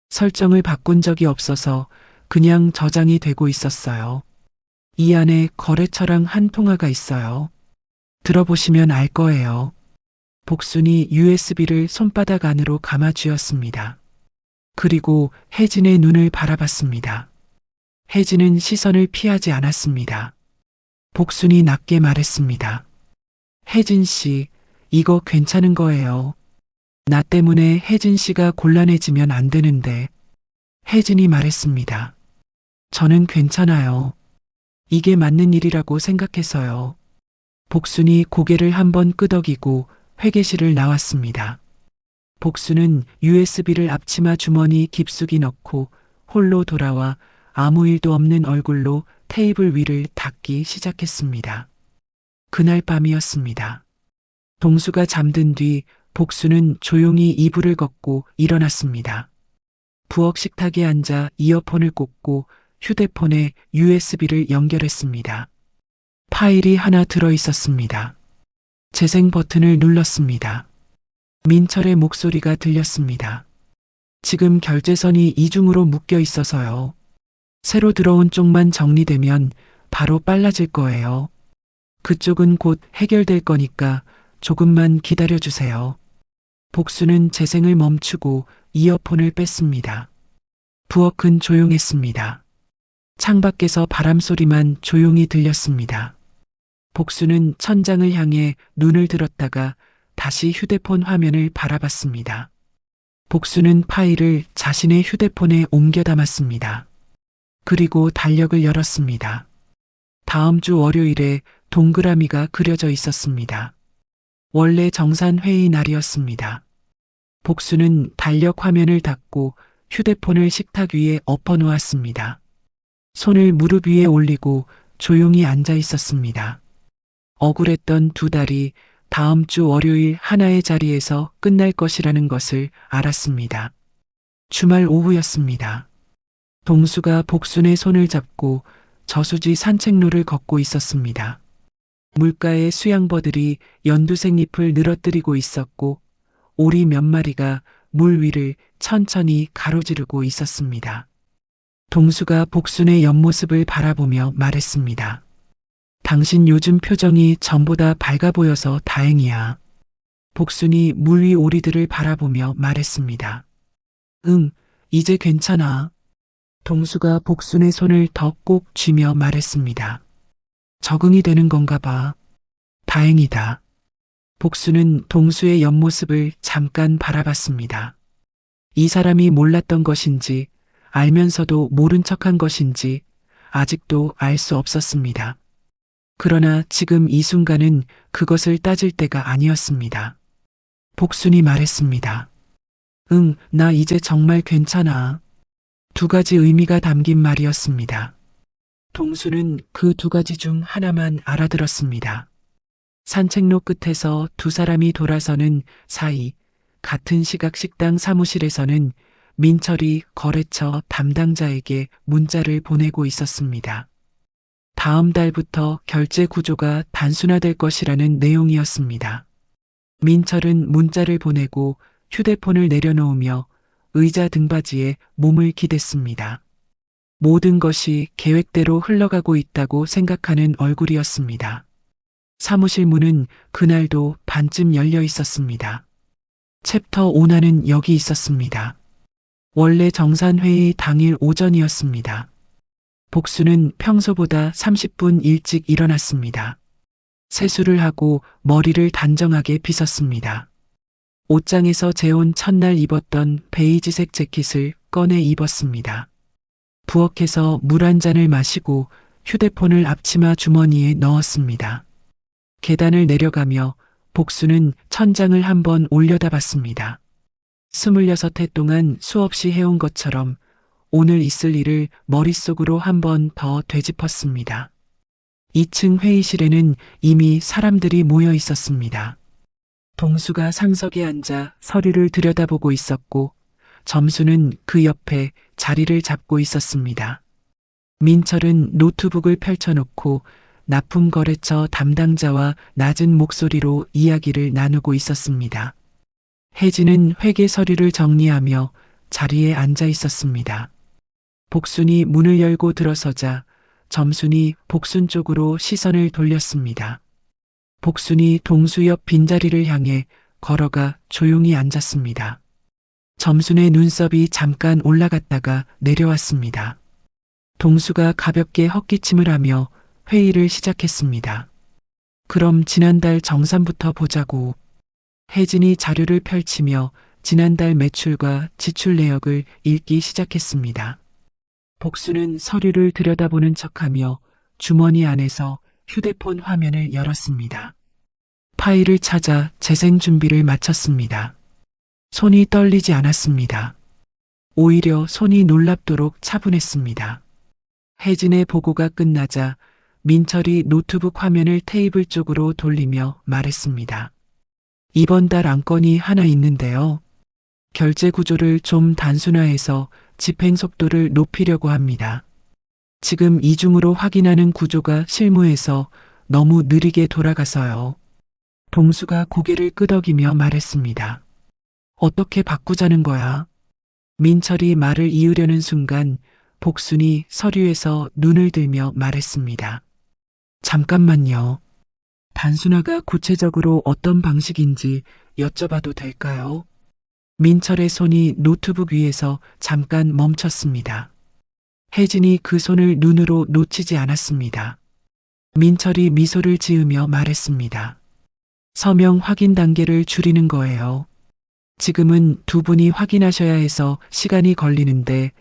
설정을 바꾼 적이 없어서 그냥 저장이 되고 있었어요. 이 안에 거래처랑 한 통화가 있어요. 들어보시면 알 거예요. 복순이 USB를 손바닥 안으로 감아 쥐었습니다. 그리고 혜진의 눈을 바라봤습니다. 혜진은 시선을 피하지 않았습니다. 복순이 낮게 말했습니다. 혜진 씨, 이거 괜찮은 거예요. 나 때문에 혜진 씨가 곤란해지면 안 되는데. 혜진이 말했습니다. 저는 괜찮아요. 이게 맞는 일이라고 생각해서요. 복순이 고개를 한번 끄덕이고 회계실을 나왔습니다. 복순은 USB를 앞치마 주머니 깊숙이 넣고 홀로 돌아와 아무 일도 없는 얼굴로 테이블 위를 닦기 시작했습니다. 그날 밤이었습니다. 동수가 잠든 뒤 복순은 조용히 이불을 걷고 일어났습니다. 부엌 식탁에 앉아 이어폰을 꽂고 휴대폰에 USB를 연결했습니다. 파일이 하나 들어 있었습니다. 재생 버튼을 눌렀습니다. 민철의 목소리가 들렸습니다. 지금 결제선이 이중으로 묶여 있어서요. 새로 들어온 쪽만 정리되면 바로 빨라질 거예요. 그쪽은 곧 해결될 거니까 조금만 기다려주세요. 복수는 재생을 멈추고 이어폰을 뺐습니다. 부엌은 조용했습니다. 창밖에서 바람소리만 조용히 들렸습니다. 복수는 천장을 향해 눈을 들었다가 다시 휴대폰 화면을 바라봤습니다. 복수는 파일을 자신의 휴대폰에 옮겨 담았습니다. 그리고 달력을 열었습니다. 다음 주 월요일에 동그라미가 그려져 있었습니다. 원래 정산 회의 날이었습니다. 복수는 달력 화면을 닫고 휴대폰을 식탁 위에 엎어 놓았습니다. 손을 무릎 위에 올리고 조용히 앉아 있었습니다. 억울했던 두 달이 다음 주 월요일 하나의 자리에서 끝날 것이라는 것을 알았습니다. 주말 오후였습니다. 동수가 복순의 손을 잡고 저수지 산책로를 걷고 있었습니다. 물가에 수양버들이 연두색 잎을 늘어뜨리고 있었고 오리 몇 마리가 물 위를 천천히 가로지르고 있었습니다. 동수가 복순의 옆모습을 바라보며 말했습니다. 당신 요즘 표정이 전보다 밝아 보여서 다행이야. 복순이 물 위 오리들을 바라보며 말했습니다. 응, 이제 괜찮아. 동수가 복순의 손을 더 꼭 쥐며 말했습니다. 적응이 되는 건가 봐. 다행이다. 복수는 동수의 옆모습을 잠깐 바라봤습니다. 이 사람이 몰랐던 것인지 알면서도 모른 척한 것인지 아직도 알 수 없었습니다. 그러나 지금 이 순간은 그것을 따질 때가 아니었습니다. 복순이 말했습니다. 응, 나 이제 정말 괜찮아. 두 가지 의미가 담긴 말이었습니다. 동수는 그 두 가지 중 하나만 알아들었습니다. 산책로 끝에서 두 사람이 돌아서는 사이 같은 시각 식당 사무실에서는 민철이 거래처 담당자에게 문자를 보내고 있었습니다. 다음 달부터 결제 구조가 단순화될 것이라는 내용이었습니다. 민철은 문자를 보내고 휴대폰을 내려놓으며 의자 등받이에 몸을 기댔습니다. 모든 것이 계획대로 흘러가고 있다고 생각하는 얼굴이었습니다. 사무실 문은 그날도 반쯤 열려 있었습니다. 챕터 5나는 여기 있었습니다. 원래 정산회의 당일 오전이었습니다. 복수는 평소보다 30분 일찍 일어났습니다. 세수를 하고 머리를 단정하게 빗었습니다. 옷장에서 재온 첫날 입었던 베이지색 재킷을 꺼내 입었습니다. 부엌에서 물 한 잔을 마시고 휴대폰을 앞치마 주머니에 넣었습니다. 계단을 내려가며 복수는 천장을 한번 올려다봤습니다. 26해 동안 수없이 해온 것처럼 오늘 있을 일을 머릿속으로 한번 더 되짚었습니다. 2층 회의실에는 이미 사람들이 모여 있었습니다. 동수가 상석에 앉아 서류를 들여다보고 있었고 점수는 그 옆에 자리를 잡고 있었습니다. 민철은 노트북을 펼쳐놓고 납품거래처 담당자와 낮은 목소리로 이야기를 나누고 있었습니다. 혜진은 회계 서류를 정리하며 자리에 앉아 있었습니다. 복순이 문을 열고 들어서자 점순이 복순 쪽으로 시선을 돌렸습니다. 복순이 동수 옆 빈자리를 향해 걸어가 조용히 앉았습니다. 점순의 눈썹이 잠깐 올라갔다가 내려왔습니다. 동수가 가볍게 헛기침을 하며 회의를 시작했습니다. 그럼 지난달 정산부터 보자고. 혜진이 자료를 펼치며 지난달 매출과 지출 내역을 읽기 시작했습니다. 복수는 서류를 들여다보는 척하며 주머니 안에서 휴대폰 화면을 열었습니다. 파일을 찾아 재생 준비를 마쳤습니다. 손이 떨리지 않았습니다. 오히려 손이 놀랍도록 차분했습니다. 혜진의 보고가 끝나자 민철이 노트북 화면을 테이블 쪽으로 돌리며 말했습니다. 이번 달 안건이 하나 있는데요. 결제 구조를 좀 단순화해서 집행 속도를 높이려고 합니다. 지금 이중으로 확인하는 구조가 실무에서 너무 느리게 돌아가서요. 동수가 고개를 끄덕이며 말했습니다. 어떻게 바꾸자는 거야? 민철이 말을 이으려는 순간 복순이 서류에서 눈을 들며 말했습니다. 잠깐만요. 단순화가 구체적으로 어떤 방식인지 여쭤봐도 될까요? 민철의 손이 노트북 위에서 잠깐 멈췄습니다. 혜진이 그 손을 눈으로 놓치지 않았습니다. 민철이 미소를 지으며 말했습니다. 서명 확인 단계를 줄이는 거예요. 지금은 두 분이 확인하셔야 해서 시간이 걸리는데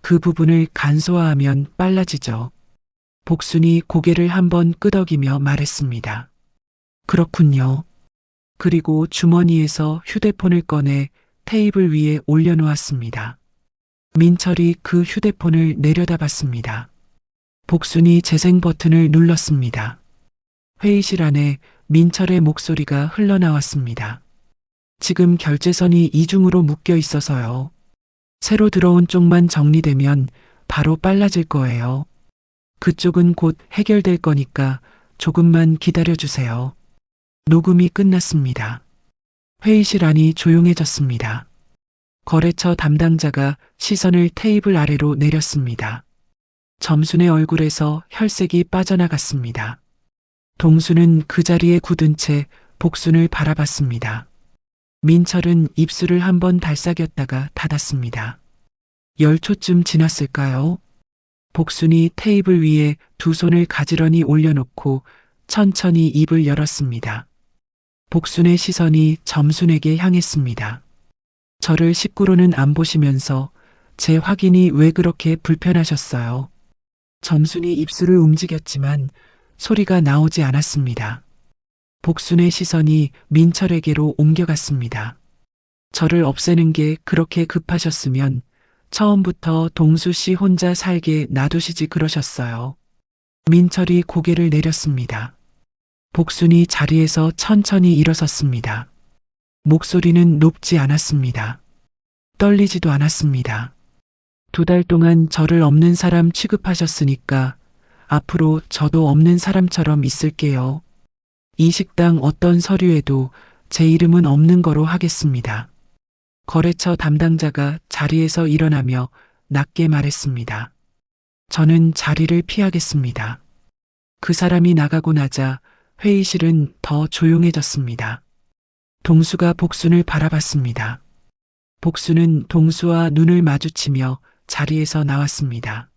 그 부분을 간소화하면 빨라지죠. 복순이 고개를 한번 끄덕이며 말했습니다. 그렇군요. 그리고 주머니에서 휴대폰을 꺼내 테이블 위에 올려놓았습니다. 민철이 그 휴대폰을 내려다봤습니다. 복순이 재생 버튼을 눌렀습니다. 회의실 안에 민철의 목소리가 흘러나왔습니다. 지금 결제선이 이중으로 묶여 있어서요. 새로 들어온 쪽만 정리되면 바로 빨라질 거예요. 그쪽은 곧 해결될 거니까 조금만 기다려주세요. 녹음이 끝났습니다. 회의실 안이 조용해졌습니다. 거래처 담당자가 시선을 테이블 아래로 내렸습니다. 점순의 얼굴에서 혈색이 빠져나갔습니다. 동수는 그 자리에 굳은 채 복순을 바라봤습니다. 민철은 입술을 한번 달싹였다가 닫았습니다. 10초쯤 지났을까요? 복순이 테이블 위에 두 손을 가지런히 올려놓고 천천히 입을 열었습니다. 복순의 시선이 점순에게 향했습니다. 저를 식구로는 안 보시면서 제 확인이 왜 그렇게 불편하셨어요? 점순이 입술을 움직였지만 소리가 나오지 않았습니다. 복순의 시선이 민철에게로 옮겨갔습니다. 저를 없애는 게 그렇게 급하셨으면 처음부터 동수 씨 혼자 살게 놔두시지 그러셨어요. 민철이 고개를 내렸습니다. 복순이 자리에서 천천히 일어섰습니다. 목소리는 높지 않았습니다. 떨리지도 않았습니다. 2달 동안 저를 없는 사람 취급하셨으니까 앞으로 저도 없는 사람처럼 있을게요. 이 식당 어떤 서류에도 제 이름은 없는 거로 하겠습니다. 거래처 담당자가 자리에서 일어나며 낮게 말했습니다. 저는 자리를 피하겠습니다. 그 사람이 나가고 나자 회의실은 더 조용해졌습니다. 동수가 복순을 바라봤습니다. 복순은 동수와 눈을 마주치며 자리에서 나왔습니다.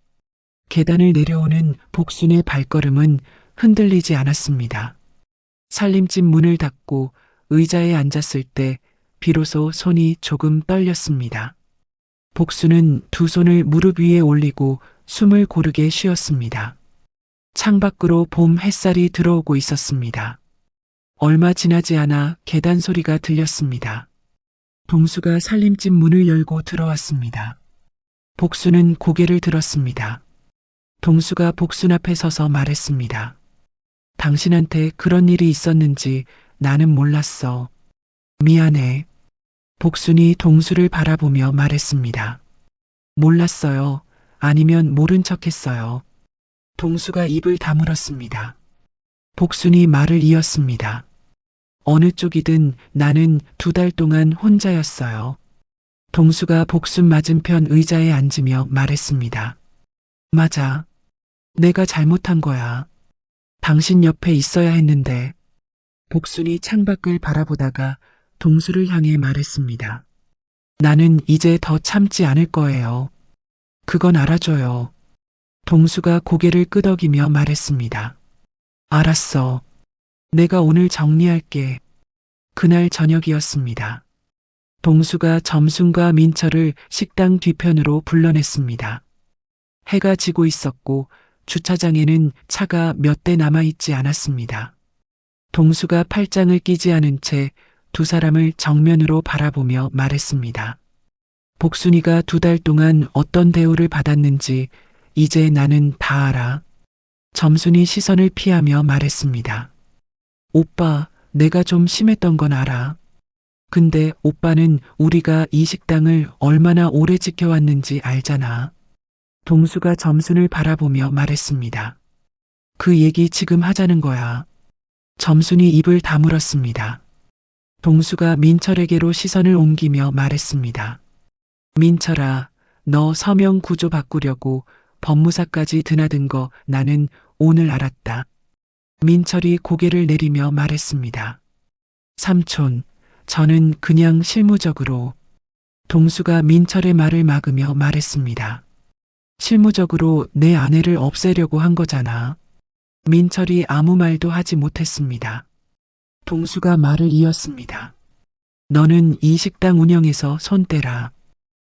계단을 내려오는 복순의 발걸음은 흔들리지 않았습니다. 살림집 문을 닫고 의자에 앉았을 때 비로소 손이 조금 떨렸습니다. 복순은 두 손을 무릎 위에 올리고 숨을 고르게 쉬었습니다. 창밖으로 봄 햇살이 들어오고 있었습니다. 얼마 지나지 않아 계단 소리가 들렸습니다. 동수가 살림집 문을 열고 들어왔습니다. 복순은 고개를 들었습니다. 동수가 복순 앞에 서서 말했습니다. 당신한테 그런 일이 있었는지 나는 몰랐어. 미안해. 복순이 동수를 바라보며 말했습니다. 몰랐어요. 아니면 모른 척 했어요. 동수가 입을 다물었습니다. 복순이 말을 이었습니다. 어느 쪽이든 나는 2달 동안 혼자였어요. 동수가 복순 맞은편 의자에 앉으며 말했습니다. 맞아. 내가 잘못한 거야. 당신 옆에 있어야 했는데. 복순이 창밖을 바라보다가 동수를 향해 말했습니다. 나는 이제 더 참지 않을 거예요. 그건 알아줘요. 동수가 고개를 끄덕이며 말했습니다. 알았어. 내가 오늘 정리할게. 그날 저녁이었습니다. 동수가 점순과 민철을 식당 뒤편으로 불러냈습니다. 해가 지고 있었고 주차장에는 차가 몇 대 남아있지 않았습니다. 동수가 팔짱을 끼지 않은 채 2사람을 정면으로 바라보며 말했습니다. 복순이가 2달 동안 어떤 대우를 받았는지 이제 나는 다 알아. 점순이 시선을 피하며 말했습니다. 오빠, 내가 좀 심했던 건 알아. 근데 오빠는 우리가 이 식당을 얼마나 오래 지켜왔는지 알잖아. 동수가 점순을 바라보며 말했습니다. 그 얘기 지금 하자는 거야. 점순이 입을 다물었습니다. 동수가 민철에게로 시선을 옮기며 말했습니다. 민철아, 너 서명 구조 바꾸려고 법무사까지 드나든 거 나는 오늘 알았다. 민철이 고개를 내리며 말했습니다. 삼촌, 저는 그냥 실무적으로. 동수가 민철의 말을 막으며 말했습니다. 실무적으로 내 아내를 없애려고 한 거잖아. 민철이 아무 말도 하지 못했습니다. 동수가 말을 이었습니다. 너는 이 식당 운영에서 손 떼라.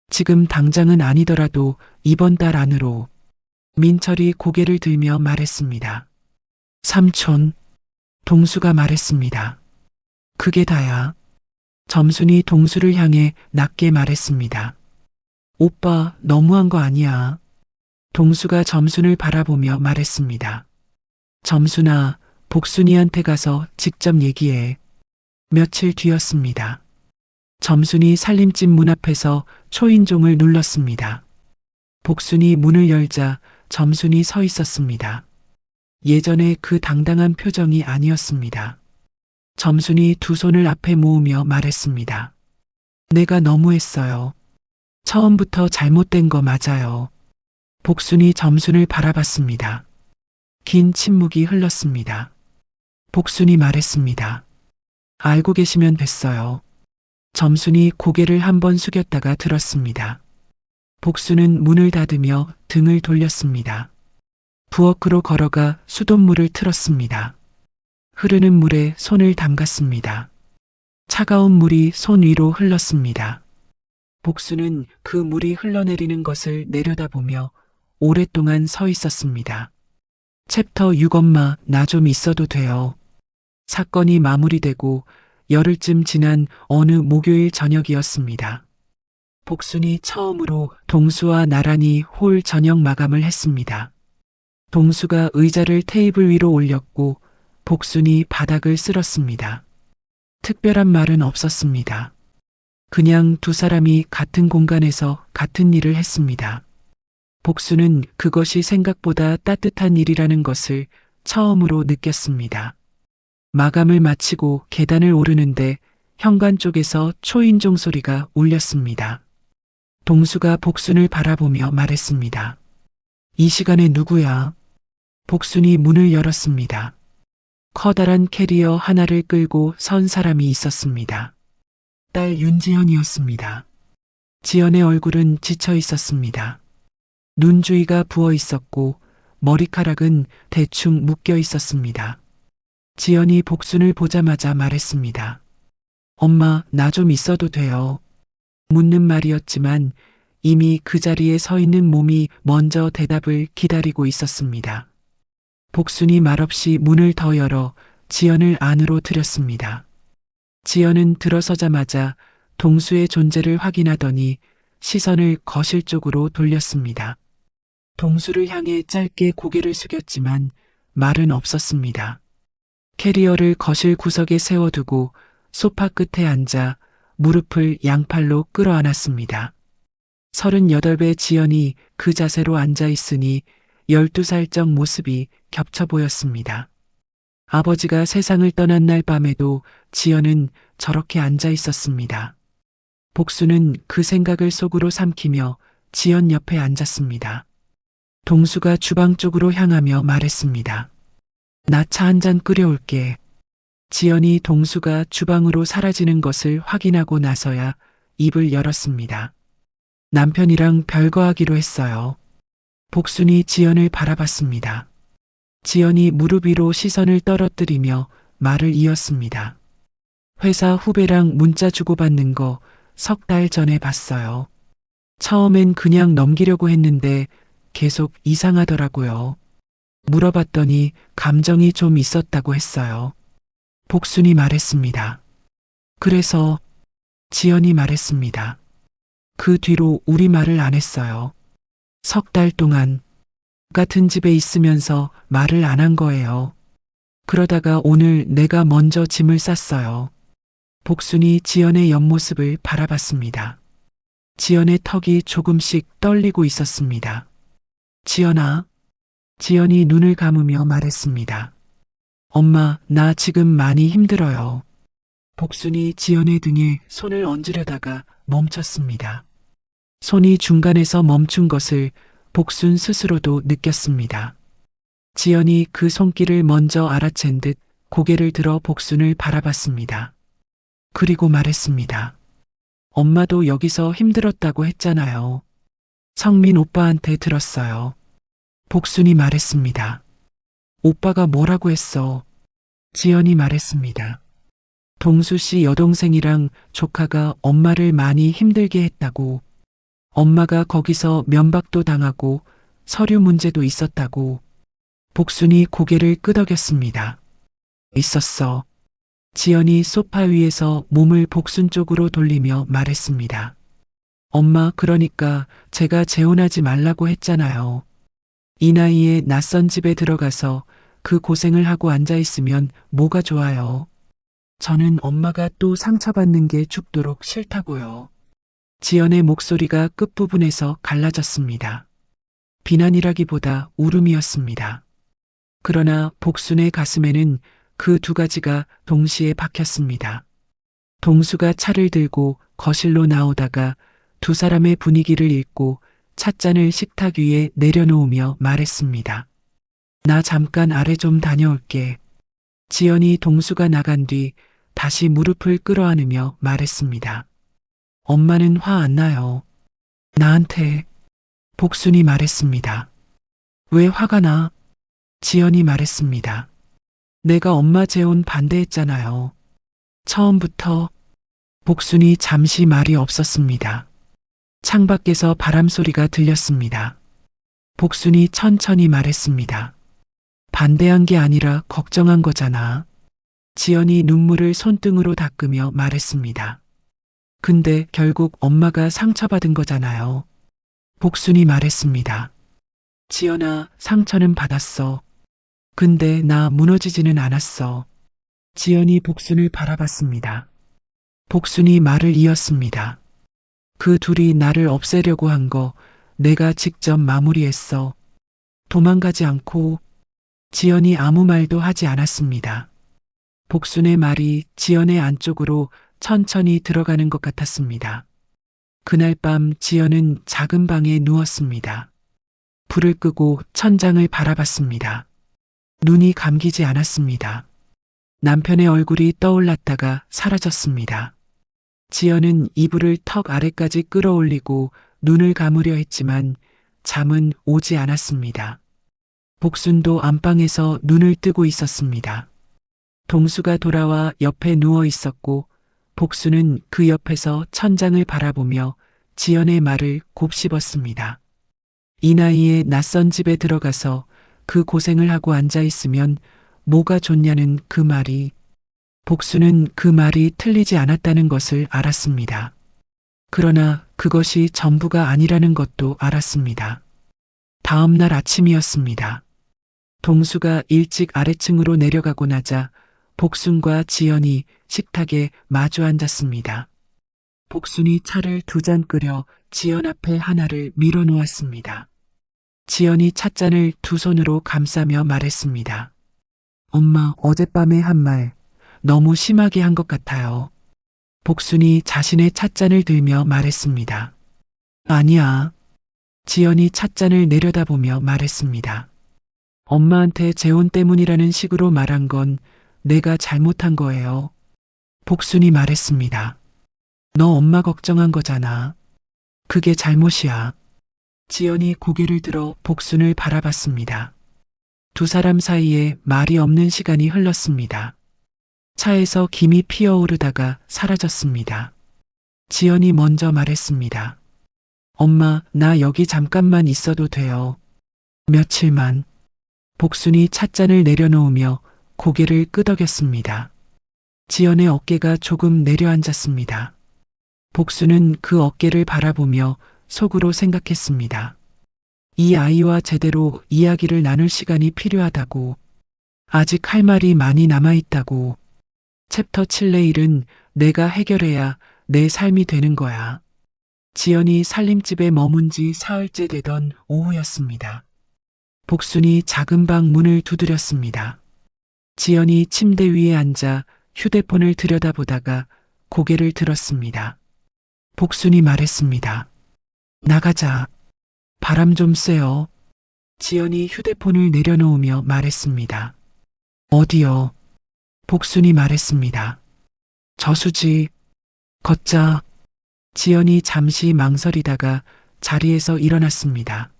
지금 당장은 아니더라도 이번 달 안으로. 민철이 고개를 들며 말했습니다. 삼촌. 동수가 말했습니다. 그게 다야. 점순이 동수를 향해 낮게 말했습니다. 오빠, 너무한 거 아니야. 동수가 점순을 바라보며 말했습니다. 점순아, 복순이한테 가서 직접 얘기해. 며칠 뒤였습니다. 점순이 살림집 문 앞에서 초인종을 눌렀습니다. 복순이 문을 열자 점순이 서 있었습니다. 예전에 그 당당한 표정이 아니었습니다. 점순이 2 손을 앞에 모으며 말했습니다. 내가 너무했어요. 처음부터 잘못된 거 맞아요. 복순이 점순을 바라봤습니다. 긴 침묵이 흘렀습니다. 복순이 말했습니다. 알고 계시면 됐어요. 점순이 고개를 한번 숙였다가 들었습니다. 복순은 문을 닫으며 등을 돌렸습니다. 부엌으로 걸어가 수돗물을 틀었습니다. 흐르는 물에 손을 담갔습니다. 차가운 물이 손 위로 흘렀습니다. 복순은 그 물이 흘러내리는 것을 내려다보며 오랫동안 서 있었습니다. 챕터 6 엄마, 나 좀 있어도 돼요. 사건이 마무리되고 열흘쯤 지난 어느 목요일 저녁이었습니다. 복순이 처음으로 동수와 나란히 홀 저녁 마감을 했습니다. 동수가 의자를 테이블 위로 올렸고 복순이 바닥을 쓸었습니다. 특별한 말은 없었습니다. 그냥 2사람이 같은 공간에서 같은 일을 했습니다. 복순은 그것이 생각보다 따뜻한 일이라는 것을 처음으로 느꼈습니다. 마감을 마치고 계단을 오르는데 현관 쪽에서 초인종 소리가 울렸습니다. 동수가 복순을 바라보며 말했습니다. 이 시간에 누구야? 복순이 문을 열었습니다. 커다란 캐리어 하나를 끌고 선 사람이 있었습니다. 딸 윤지연이었습니다. 지연의 얼굴은 지쳐 있었습니다. 눈 주위가 부어 있었고 머리카락은 대충 묶여 있었습니다. 지연이 복순을 보자마자 말했습니다. 엄마, 나 좀 있어도 돼요. 묻는 말이었지만 이미 그 자리에 서 있는 몸이 먼저 대답을 기다리고 있었습니다. 복순이 말없이 문을 더 열어 지연을 안으로 들였습니다. 지연은 들어서자마자 동수의 존재를 확인하더니 시선을 거실 쪽으로 돌렸습니다. 동수를 향해 짧게 고개를 숙였지만 말은 없었습니다. 캐리어를 거실 구석에 세워두고 소파 끝에 앉아 무릎을 양팔로 끌어안았습니다. 38배 지연이 그 자세로 앉아 있으니 12살적 모습이 겹쳐 보였습니다. 아버지가 세상을 떠난 날 밤에도 지연은 저렇게 앉아 있었습니다. 복수는 그 생각을 속으로 삼키며 지연 옆에 앉았습니다. 동수가 주방 쪽으로 향하며 말했습니다. 나 차 한 잔 끓여올게. 지연이 동수가 주방으로 사라지는 것을 확인하고 나서야 입을 열었습니다. 남편이랑 별거하기로 했어요. 복순이 지연을 바라봤습니다. 지연이 무릎 위로 시선을 떨어뜨리며 말을 이었습니다. 회사 후배랑 문자 주고받는 거 3달 전에 봤어요. 처음엔 그냥 넘기려고 했는데 계속 이상하더라고요. 물어봤더니 감정이 좀 있었다고 했어요. 복순이 말했습니다. 그래서 지연이 말했습니다. 그 뒤로 우리 말을 안 했어요. 3달 동안 같은 집에 있으면서 말을 안 한 거예요. 그러다가 오늘 내가 먼저 짐을 쌌어요. 복순이 지연의 옆모습을 바라봤습니다. 지연의 턱이 조금씩 떨리고 있었습니다. 지연아. 지연이 눈을 감으며 말했습니다. 엄마, 나 지금 많이 힘들어요. 복순이 지연의 등에 손을 얹으려다가 멈췄습니다. 손이 중간에서 멈춘 것을 복순 스스로도 느꼈습니다. 지연이 그 손길을 먼저 알아챈 듯 고개를 들어 복순을 바라봤습니다. 그리고 말했습니다. 엄마도 여기서 힘들었다고 했잖아요. 성민 오빠한테 들었어요. 복순이 말했습니다. 오빠가 뭐라고 했어? 지연이 말했습니다. 동수 씨 여동생이랑 조카가 엄마를 많이 힘들게 했다고. 엄마가 거기서 면박도 당하고 서류 문제도 있었다고. 복순이 고개를 끄덕였습니다. 있었어. 지연이 소파 위에서 몸을 복순 쪽으로 돌리며 말했습니다. 엄마, 그러니까 제가 재혼하지 말라고 했잖아요. 이 나이에 낯선 집에 들어가서 그 고생을 하고 앉아있으면 뭐가 좋아요. 저는 엄마가 또 상처받는 게 죽도록 싫다고요. 지연의 목소리가 끝부분에서 갈라졌습니다. 비난이라기보다 울음이었습니다. 그러나 복순의 가슴에는 그 두 가지가 동시에 박혔습니다. 동수가 차를 들고 거실로 나오다가 두 사람의 분위기를 읽고 찻잔을 식탁 위에 내려놓으며 말했습니다. 나 잠깐 아래 좀 다녀올게. 지연이 동수가 나간 뒤 다시 무릎을 끌어안으며 말했습니다. 엄마는 화 안 나요. 나한테. 복순이 말했습니다. 왜 화가 나? 지연이 말했습니다. 내가 엄마 재혼 반대했잖아요. 처음부터. 복순이 잠시 말이 없었습니다. 창밖에서 바람 소리가 들렸습니다. 복순이 천천히 말했습니다. 반대한 게 아니라 걱정한 거잖아. 지연이 눈물을 손등으로 닦으며 말했습니다. 근데 결국 엄마가 상처받은 거잖아요. 복순이 말했습니다. 지연아, 상처는 받았어. 근데 나 무너지지는 않았어. 지연이 복순을 바라봤습니다. 복순이 말을 이었습니다. 그 둘이 나를 없애려고 한 거 내가 직접 마무리했어. 도망가지 않고. 지연이 아무 말도 하지 않았습니다. 복순의 말이 지연의 안쪽으로 천천히 들어가는 것 같았습니다. 그날 밤 지연은 작은 방에 누웠습니다. 불을 끄고 천장을 바라봤습니다. 눈이 감기지 않았습니다. 남편의 얼굴이 떠올랐다가 사라졌습니다. 지연은 이불을 턱 아래까지 끌어올리고 눈을 감으려 했지만 잠은 오지 않았습니다. 복순도 안방에서 눈을 뜨고 있었습니다. 동수가 돌아와 옆에 누워 있었고 복순은 그 옆에서 천장을 바라보며 지연의 말을 곱씹었습니다. 이 나이에 낯선 집에 들어가서 그 고생을 하고 앉아 있으면 뭐가 좋냐는 그 말이. 복순은 그 말이 틀리지 않았다는 것을 알았습니다. 그러나 그것이 전부가 아니라는 것도 알았습니다. 다음 날 아침이었습니다. 동수가 일찍 아래층으로 내려가고 나자 복순과 지연이 식탁에 마주 앉았습니다. 복순이 차를 2잔 끓여 지연 앞에 하나를 밀어 놓았습니다. 지연이 찻잔을 2손으로 감싸며 말했습니다. 엄마, 어젯밤에 한 말 너무 심하게 한 것 같아요. 복순이 자신의 찻잔을 들며 말했습니다. 아니야. 지연이 찻잔을 내려다보며 말했습니다. 엄마한테 재혼 때문이라는 식으로 말한 건 내가 잘못한 거예요. 복순이 말했습니다. 너 엄마 걱정한 거잖아. 그게 잘못이야. 지연이 고개를 들어 복순을 바라봤습니다. 2 사람 사이에 말이 없는 시간이 흘렀습니다. 차에서 김이 피어오르다가 사라졌습니다. 지연이 먼저 말했습니다. 엄마, 나 여기 잠깐만 있어도 돼요. 며칠만. 복순이 찻잔을 내려놓으며 고개를 끄덕였습니다. 지연의 어깨가 조금 내려앉았습니다. 복순은 그 어깨를 바라보며 속으로 생각했습니다. 이 아이와 제대로 이야기를 나눌 시간이 필요하다고. 아직 할 말이 많이 남아있다고. 챕터 7의 일은 내가 해결해야 내 삶이 되는 거야. 지연이 살림집에 머문 지 사흘째 되던 오후였습니다. 복순이 작은 방 문을 두드렸습니다. 지연이 침대 위에 앉아 휴대폰을 들여다보다가 고개를 들었습니다. 복순이 말했습니다. 나가자. 바람 좀 쐬요. 지연이 휴대폰을 내려놓으며 말했습니다. 어디요? 복순이 말했습니다. 저수지. 걷자. 지연이 잠시 망설이다가 자리에서 일어났습니다.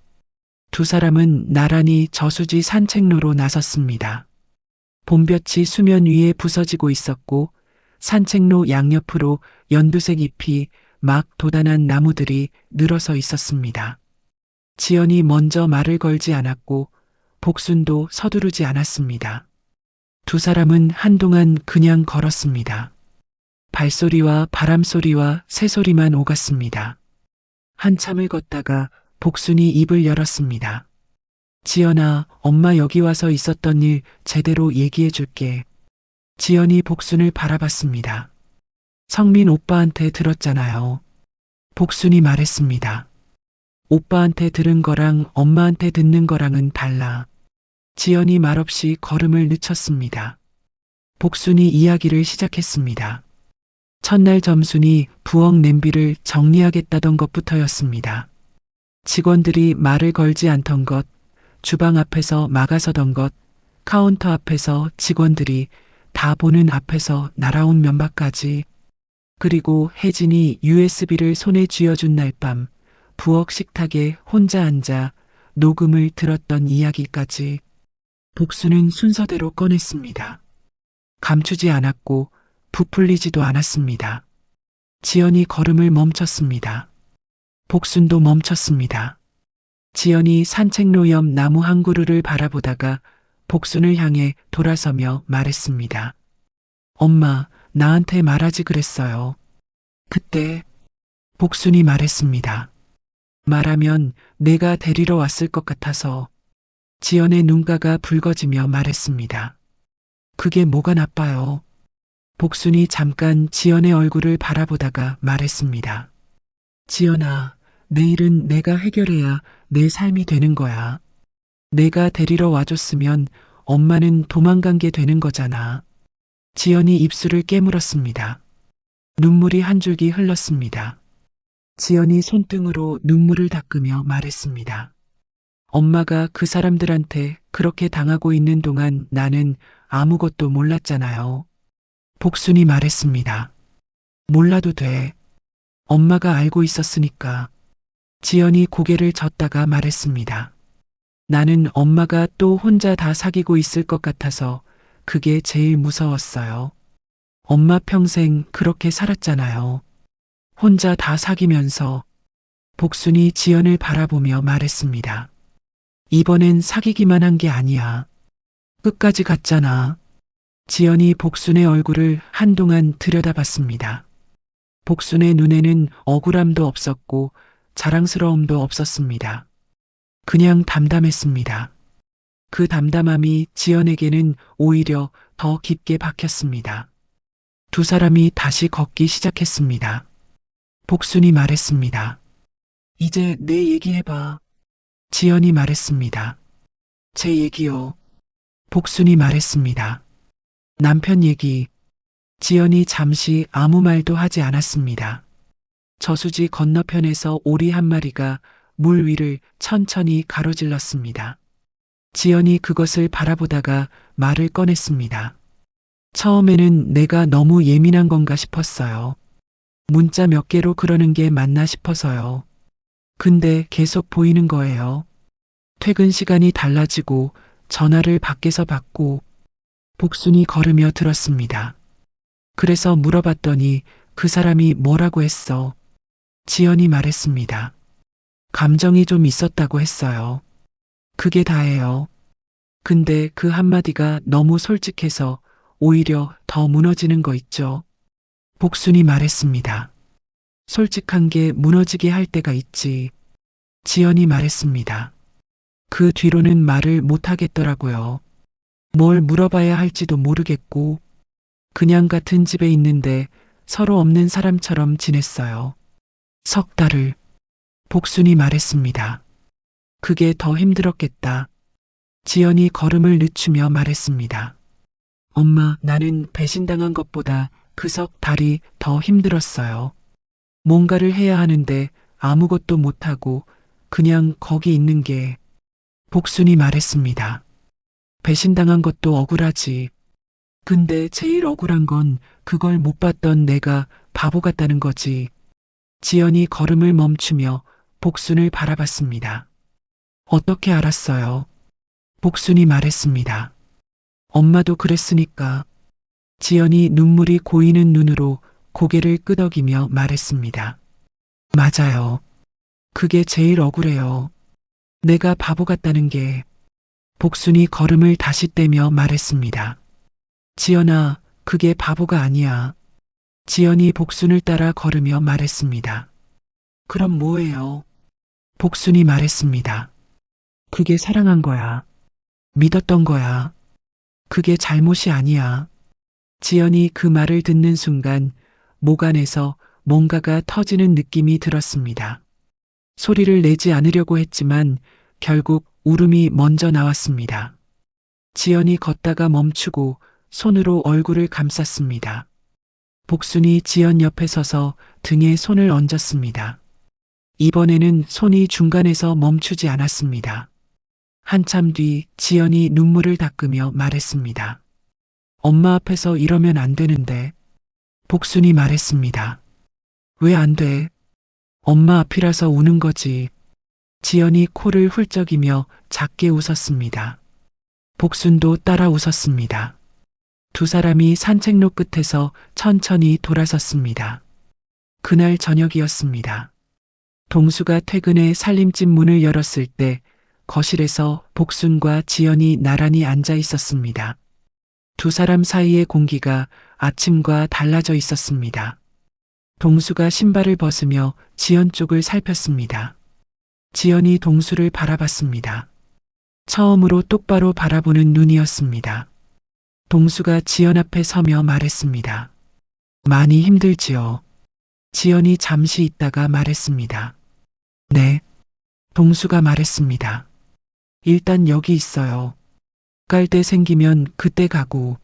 2 사람은 나란히 저수지 산책로로 나섰습니다. 봄볕이 수면 위에 부서지고 있었고 산책로 양옆으로 연두색 잎이 막 돋아난 나무들이 늘어서 있었습니다. 지연이 먼저 말을 걸지 않았고 복순도 서두르지 않았습니다. 2 사람은 한동안 그냥 걸었습니다. 발소리와 바람소리와 새소리만 오갔습니다. 한참을 걷다가 복순이 입을 열었습니다. 지연아, 엄마 여기 와서 있었던 일 제대로 얘기해 줄게. 지연이 복순을 바라봤습니다. 성민 오빠한테 들었잖아요. 복순이 말했습니다. 오빠한테 들은 거랑 엄마한테 듣는 거랑은 달라. 지연이 말없이 걸음을 늦췄습니다. 복순이 이야기를 시작했습니다. 첫날 점순이 부엌 냄비를 정리하겠다던 것부터였습니다. 직원들이 말을 걸지 않던 것, 주방 앞에서 막아서던 것, 카운터 앞에서 직원들이 다 보는 앞에서 날아온 면박까지, 그리고 혜진이 USB를 손에 쥐어준 날 밤 부엌 식탁에 혼자 앉아 녹음을 들었던 이야기까지 복수는 순서대로 꺼냈습니다. 감추지 않았고 부풀리지도 않았습니다. 지연이 걸음을 멈췄습니다. 복순도 멈췄습니다. 지연이 산책로 옆 나무 한 그루를 바라보다가 복순을 향해 돌아서며 말했습니다. 엄마, 나한테 말하지 그랬어요. 그때 복순이 말했습니다. 말하면 내가 데리러 왔을 것 같아서. 지연의 눈가가 붉어지며 말했습니다. 그게 뭐가 나빠요? 복순이 잠깐 지연의 얼굴을 바라보다가 말했습니다. 지연아, 내일은 내가 해결해야 내 삶이 되는 거야. 내가 데리러 와줬으면 엄마는 도망간 게 되는 거잖아. 지연이 입술을 깨물었습니다. 눈물이 한 줄기 흘렀습니다. 지연이 손등으로 눈물을 닦으며 말했습니다. 엄마가 그 사람들한테 그렇게 당하고 있는 동안 나는 아무것도 몰랐잖아요. 복순이 말했습니다. 몰라도 돼. 엄마가 알고 있었으니까. 지연이 고개를 젓다가 말했습니다. 나는 엄마가 또 혼자 다 사귀고 있을 것 같아서 그게 제일 무서웠어요. 엄마 평생 그렇게 살았잖아요. 혼자 다 사귀면서. 복순이 지연을 바라보며 말했습니다. 이번엔 사귀기만 한 게 아니야. 끝까지 갔잖아. 지연이 복순의 얼굴을 한동안 들여다봤습니다. 복순의 눈에는 억울함도 없었고 자랑스러움도 없었습니다. 그냥 담담했습니다. 그 담담함이 지연에게는 오히려 더 깊게 박혔습니다. 두 사람이 다시 걷기 시작했습니다. 복순이 말했습니다. 이제 내 얘기해봐. 지연이 말했습니다. 제 얘기요. 복순이 말했습니다. 남편 얘기. 지연이 잠시 아무 말도 하지 않았습니다. 저수지 건너편에서 오리 한 마리가 물 위를 천천히 가로질렀습니다. 지연이 그것을 바라보다가 말을 꺼냈습니다. 처음에는 내가 너무 예민한 건가 싶었어요. 문자 몇 개로 그러는 게 맞나 싶어서요. 근데 계속 보이는 거예요. 퇴근 시간이 달라지고 전화를 밖에서 받고 복순이 걸으며 들었습니다. 그래서 물어봤더니 그 사람이 뭐라고 했어? 지연이 말했습니다. 감정이 좀 있었다고 했어요. 그게 다예요. 근데 그 한마디가 너무 솔직해서 오히려 더 무너지는 거 있죠. 복순이 말했습니다. 솔직한 게 무너지게 할 때가 있지. 지연이 말했습니다. 그 뒤로는 말을 못 하겠더라고요. 뭘 물어봐야 할지도 모르겠고, 그냥 같은 집에 있는데 서로 없는 사람처럼 지냈어요. 석 달을. 복순이 말했습니다. 그게 더 힘들었겠다. 지연이 걸음을 늦추며 말했습니다. 엄마, 나는 배신당한 것보다 그 석 달이 더 힘들었어요. 뭔가를 해야 하는데 아무것도 못하고 그냥 거기 있는 게. 복순이 말했습니다. 배신당한 것도 억울하지. 근데 제일 억울한 건 그걸 못 봤던 내가 바보 같다는 거지. 지연이 걸음을 멈추며 복순을 바라봤습니다. 어떻게 알았어요? 복순이 말했습니다. 엄마도 그랬으니까. 지연이 눈물이 고이는 눈으로 고개를 끄덕이며 말했습니다. 맞아요. 그게 제일 억울해요. 내가 바보 같다는 게. 복순이 걸음을 다시 떼며 말했습니다. 지연아, 그게 바보가 아니야. 지연이 복순을 따라 걸으며 말했습니다. 그럼 뭐예요? 복순이 말했습니다. 그게 사랑한 거야. 믿었던 거야. 그게 잘못이 아니야. 지연이 그 말을 듣는 순간 목 안에서 뭔가가 터지는 느낌이 들었습니다. 소리를 내지 않으려고 했지만 결국 울음이 먼저 나왔습니다. 지연이 걷다가 멈추고 손으로 얼굴을 감쌌습니다. 복순이 지연 옆에 서서 등에 손을 얹었습니다. 이번에는 손이 중간에서 멈추지 않았습니다. 한참 뒤 지연이 눈물을 닦으며 말했습니다. 엄마 앞에서 이러면 안 되는데. 복순이 말했습니다. 왜 안 돼? 엄마 앞이라서 우는 거지. 지연이 코를 훌쩍이며 작게 웃었습니다. 복순도 따라 웃었습니다. 두 사람이 산책로 끝에서 천천히 돌아섰습니다. 그날 저녁이었습니다. 동수가 퇴근해 살림집 문을 열었을 때 거실에서 복순과 지연이 나란히 앉아 있었습니다. 두 사람 사이의 공기가 아침과 달라져 있었습니다. 동수가 신발을 벗으며 지연 쪽을 살폈습니다. 지연이 동수를 바라봤습니다. 처음으로 똑바로 바라보는 눈이었습니다. 동수가 지연 앞에 서며 말했습니다. 많이 힘들지요. 지연이 잠시 있다가 말했습니다. 네. 동수가 말했습니다. 일단 여기 있어요. 갈 때 생기면 그때 가고.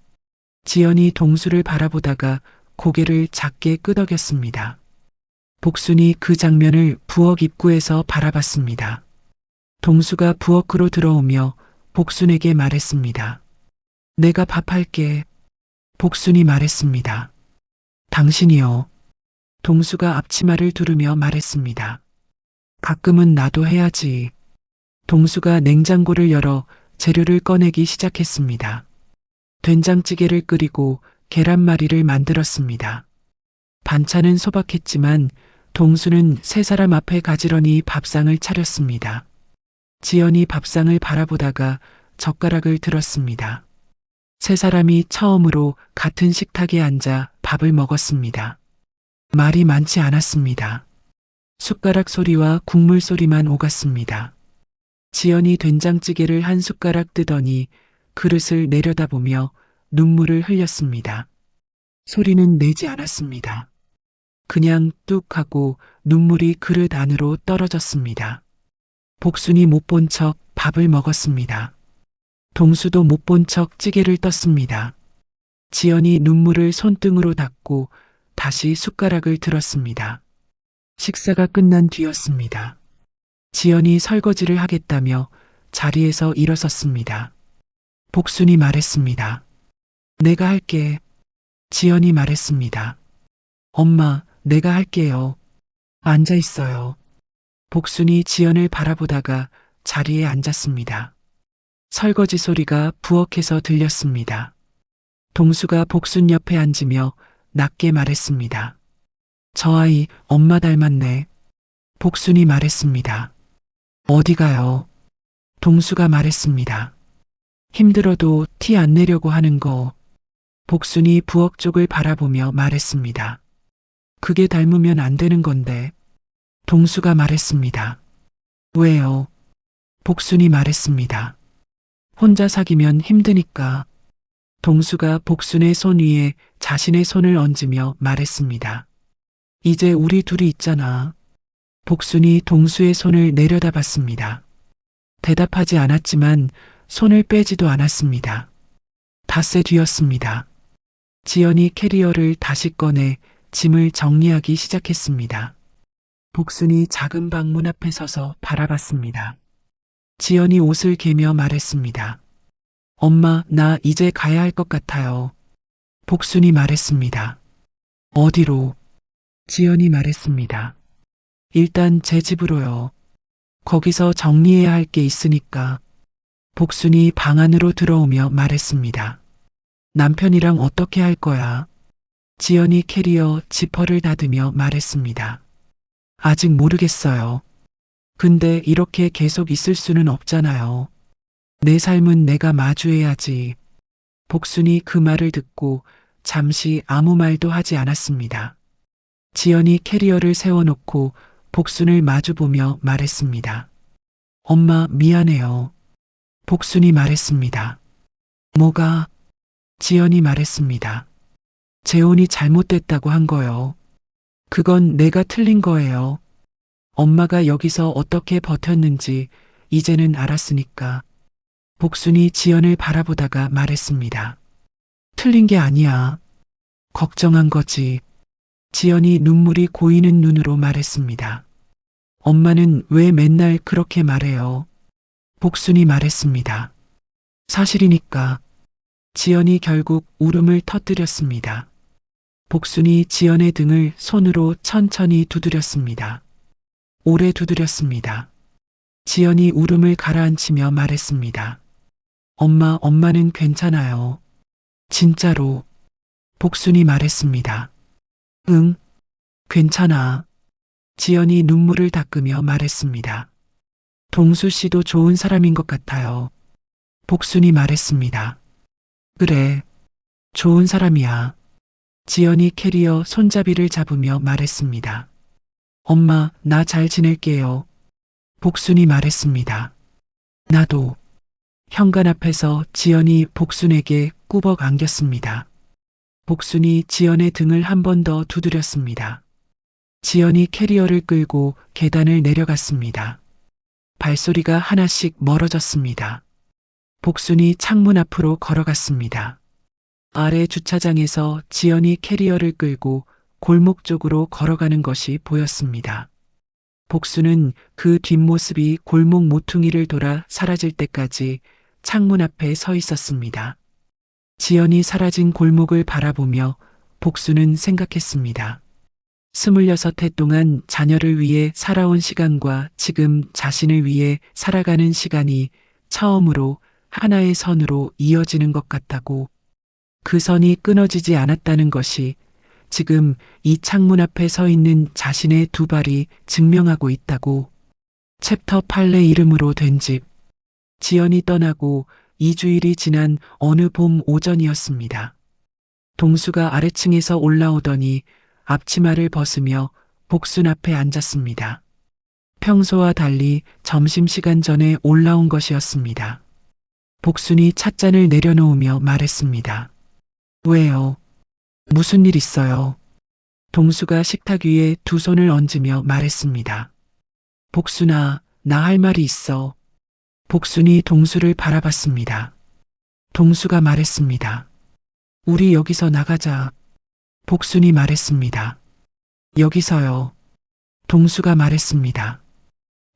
지연이 동수를 바라보다가 고개를 작게 끄덕였습니다. 복순이 그 장면을 부엌 입구에서 바라봤습니다. 동수가 부엌으로 들어오며 복순에게 말했습니다. 내가 밥 할게. 복순이 말했습니다. 당신이요. 동수가 앞치마를 두르며 말했습니다. 가끔은 나도 해야지. 동수가 냉장고를 열어 재료를 꺼내기 시작했습니다. 된장찌개를 끓이고 계란말이를 만들었습니다. 반찬은 소박했지만 동수는 세 사람 앞에 가지런히 밥상을 차렸습니다. 지연이 밥상을 바라보다가 젓가락을 들었습니다. 세 사람이 처음으로 같은 식탁에 앉아 밥을 먹었습니다. 말이 많지 않았습니다. 숟가락 소리와 국물 소리만 오갔습니다. 지연이 된장찌개를 한 숟가락 뜨더니 그릇을 내려다보며 눈물을 흘렸습니다. 소리는 내지 않았습니다. 그냥 뚝 하고 눈물이 그릇 안으로 떨어졌습니다. 복순이 못 본 척 밥을 먹었습니다. 동수도 못 본 척 찌개를 떴습니다. 지연이 눈물을 손등으로 닦고 다시 숟가락을 들었습니다. 식사가 끝난 뒤였습니다. 지연이 설거지를 하겠다며 자리에서 일어섰습니다. 복순이 말했습니다. 내가 할게. 지연이 말했습니다. 엄마, 내가 할게요. 앉아 있어요. 복순이 지연을 바라보다가 자리에 앉았습니다. 설거지 소리가 부엌에서 들렸습니다. 동수가 복순 옆에 앉으며 낮게 말했습니다. 저 아이 엄마 닮았네. 복순이 말했습니다. 어디 가요? 동수가 말했습니다. 힘들어도 티 안 내려고 하는 거. 복순이 부엌 쪽을 바라보며 말했습니다. 그게 닮으면 안 되는 건데. 동수가 말했습니다. 왜요? 복순이 말했습니다. 혼자 사귀면 힘드니까. 동수가 복순의 손 위에 자신의 손을 얹으며 말했습니다. 이제 우리 둘이 있잖아. 복순이 동수의 손을 내려다봤습니다. 대답하지 않았지만 손을 빼지도 않았습니다. 닷새 뒤였습니다. 지연이 캐리어를 다시 꺼내 짐을 정리하기 시작했습니다. 복순이 작은 방 문 앞에 서서 바라봤습니다. 지연이 옷을 개며 말했습니다. 엄마, 나 이제 가야 할 것 같아요. 복순이 말했습니다. 어디로? 지연이 말했습니다. 일단 제 집으로요. 거기서 정리해야 할 게 있으니까. 복순이 방 안으로 들어오며 말했습니다. 남편이랑 어떻게 할 거야? 지연이 캐리어 지퍼를 닫으며 말했습니다. 아직 모르겠어요. 근데 이렇게 계속 있을 수는 없잖아요. 내 삶은 내가 마주해야지. 복순이 그 말을 듣고 잠시 아무 말도 하지 않았습니다. 지연이 캐리어를 세워놓고 복순을 마주보며 말했습니다. 엄마, 미안해요. 복순이 말했습니다. 뭐가? 지연이 말했습니다. 재혼이 잘못됐다고 한 거요. 그건 내가 틀린 거예요. 엄마가 여기서 어떻게 버텼는지 이제는 알았으니까. 복순이 지연을 바라보다가 말했습니다. 틀린 게 아니야. 걱정한 거지. 지연이 눈물이 고이는 눈으로 말했습니다. 엄마는 왜 맨날 그렇게 말해요? 복순이 말했습니다. 사실이니까. 지연이 결국 울음을 터뜨렸습니다. 복순이 지연의 등을 손으로 천천히 두드렸습니다. 오래 두드렸습니다. 지연이 울음을 가라앉히며 말했습니다. 엄마는 괜찮아요. 진짜로. 복순이 말했습니다. 응, 괜찮아. 지연이 눈물을 닦으며 말했습니다. 동수 씨도 좋은 사람인 것 같아요. 복순이 말했습니다. 그래, 좋은 사람이야. 지연이 캐리어 손잡이를 잡으며 말했습니다. 엄마, 나 잘 지낼게요. 복순이 말했습니다. 나도. 현관 앞에서 지연이 복순에게 꾸벅 안겼습니다. 복순이 지연의 등을 한 번 더 두드렸습니다. 지연이 캐리어를 끌고 계단을 내려갔습니다. 발소리가 하나씩 멀어졌습니다. 복순이 창문 앞으로 걸어갔습니다. 아래 주차장에서 지연이 캐리어를 끌고 골목 쪽으로 걸어가는 것이 보였습니다. 복순은 그 뒷모습이 골목 모퉁이를 돌아 사라질 때까지 창문 앞에 서 있었습니다. 지연이 사라진 골목을 바라보며 복순은 생각했습니다. 26해 동안 자녀를 위해 살아온 시간과 지금 자신을 위해 살아가는 시간이 처음으로 하나의 선으로 이어지는 것 같다고. 그 선이 끊어지지 않았다는 것이 지금 이 창문 앞에 서 있는 자신의 두 발이 증명하고 있다고. 챕터 8의 이름으로 된 집. 지연이 떠나고 2주일이 지난 어느 봄 오전이었습니다. 동수가 아래층에서 올라오더니 앞치마를 벗으며 복순 앞에 앉았습니다. 평소와 달리 점심시간 전에 올라온 것이었습니다. 복순이 찻잔을 내려놓으며 말했습니다. 왜요? 무슨 일 있어요? 동수가 식탁 위에 두 손을 얹으며 말했습니다. 복순아, 나 할 말이 있어. 복순이 동수를 바라봤습니다. 동수가 말했습니다. 우리 여기서 나가자. 복순이 말했습니다. 여기서요. 동수가 말했습니다.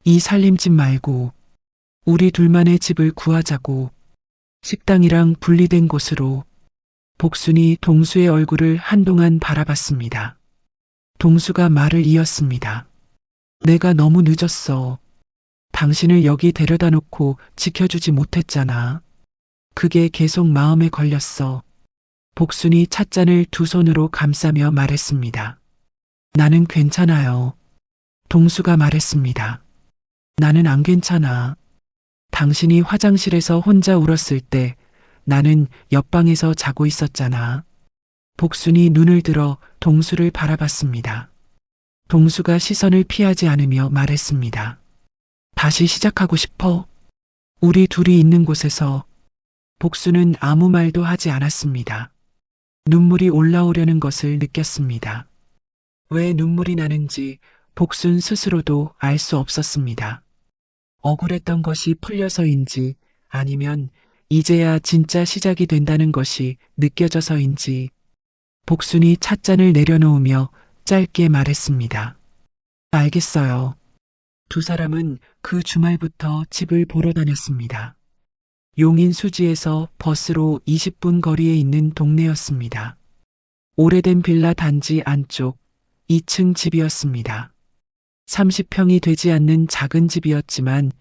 이 살림집 말고 우리 둘만의 집을 구하자고. 식당이랑 분리된 곳으로. 복순이 동수의 얼굴을 한동안 바라봤습니다. 동수가 말을 이었습니다. 내가 너무 늦었어. 당신을 여기 데려다 놓고 지켜주지 못했잖아. 그게 계속 마음에 걸렸어. 복순이 찻잔을 두 손으로 감싸며 말했습니다. 나는 괜찮아요. 동수가 말했습니다. 나는 안 괜찮아. 당신이 화장실에서 혼자 울었을 때 나는 옆방에서 자고 있었잖아. 복순이 눈을 들어 동수를 바라봤습니다. 동수가 시선을 피하지 않으며 말했습니다. 다시 시작하고 싶어. 우리 둘이 있는 곳에서. 복순은 아무 말도 하지 않았습니다. 눈물이 올라오려는 것을 느꼈습니다. 왜 눈물이 나는지 복순 스스로도 알 수 없었습니다. 억울했던 것이 풀려서인지 아니면 이제야 진짜 시작이 된다는 것이 느껴져서인지 복순이 찻잔을 내려놓으며 짧게 말했습니다. 알겠어요. 두 사람은 그 주말부터 집을 보러 다녔습니다. 용인 수지에서 버스로 20분 거리에 있는 동네였습니다. 오래된 빌라 단지 안쪽 2층 집이었습니다. 30평이 되지 않는 작은 집이었지만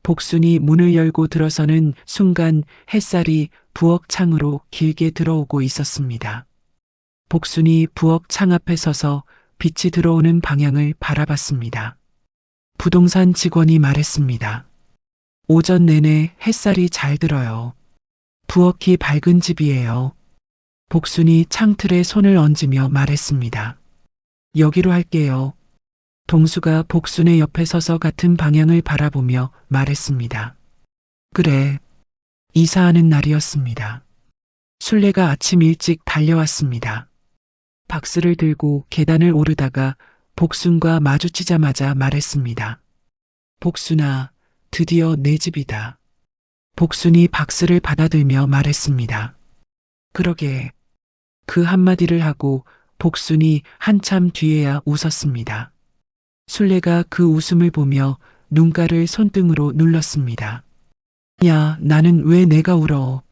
복순이 문을 열고 들어서는 순간 햇살이 부엌 창으로 길게 들어오고 있었습니다. 복순이 부엌 창 앞에 서서 빛이 들어오는 방향을 바라봤습니다. 부동산 직원이 말했습니다. 오전 내내 햇살이 잘 들어요. 부엌이 밝은 집이에요. 복순이 창틀에 손을 얹으며 말했습니다. 여기로 할게요. 동수가 복순의 옆에 서서 같은 방향을 바라보며 말했습니다. 그래. 이사하는 날이었습니다. 순례가 아침 일찍 달려왔습니다. 박스를 들고 계단을 오르다가 복순과 마주치자마자 말했습니다. 복순아, 드디어 내 집이다. 복순이 박스를 받아들며 말했습니다. 그러게. 그 한마디를 하고 복순이 한참 뒤에야 웃었습니다. 순례가 그 웃음을 보며 눈가를 손등으로 눌렀습니다. 야, 나는 왜 내가 울어?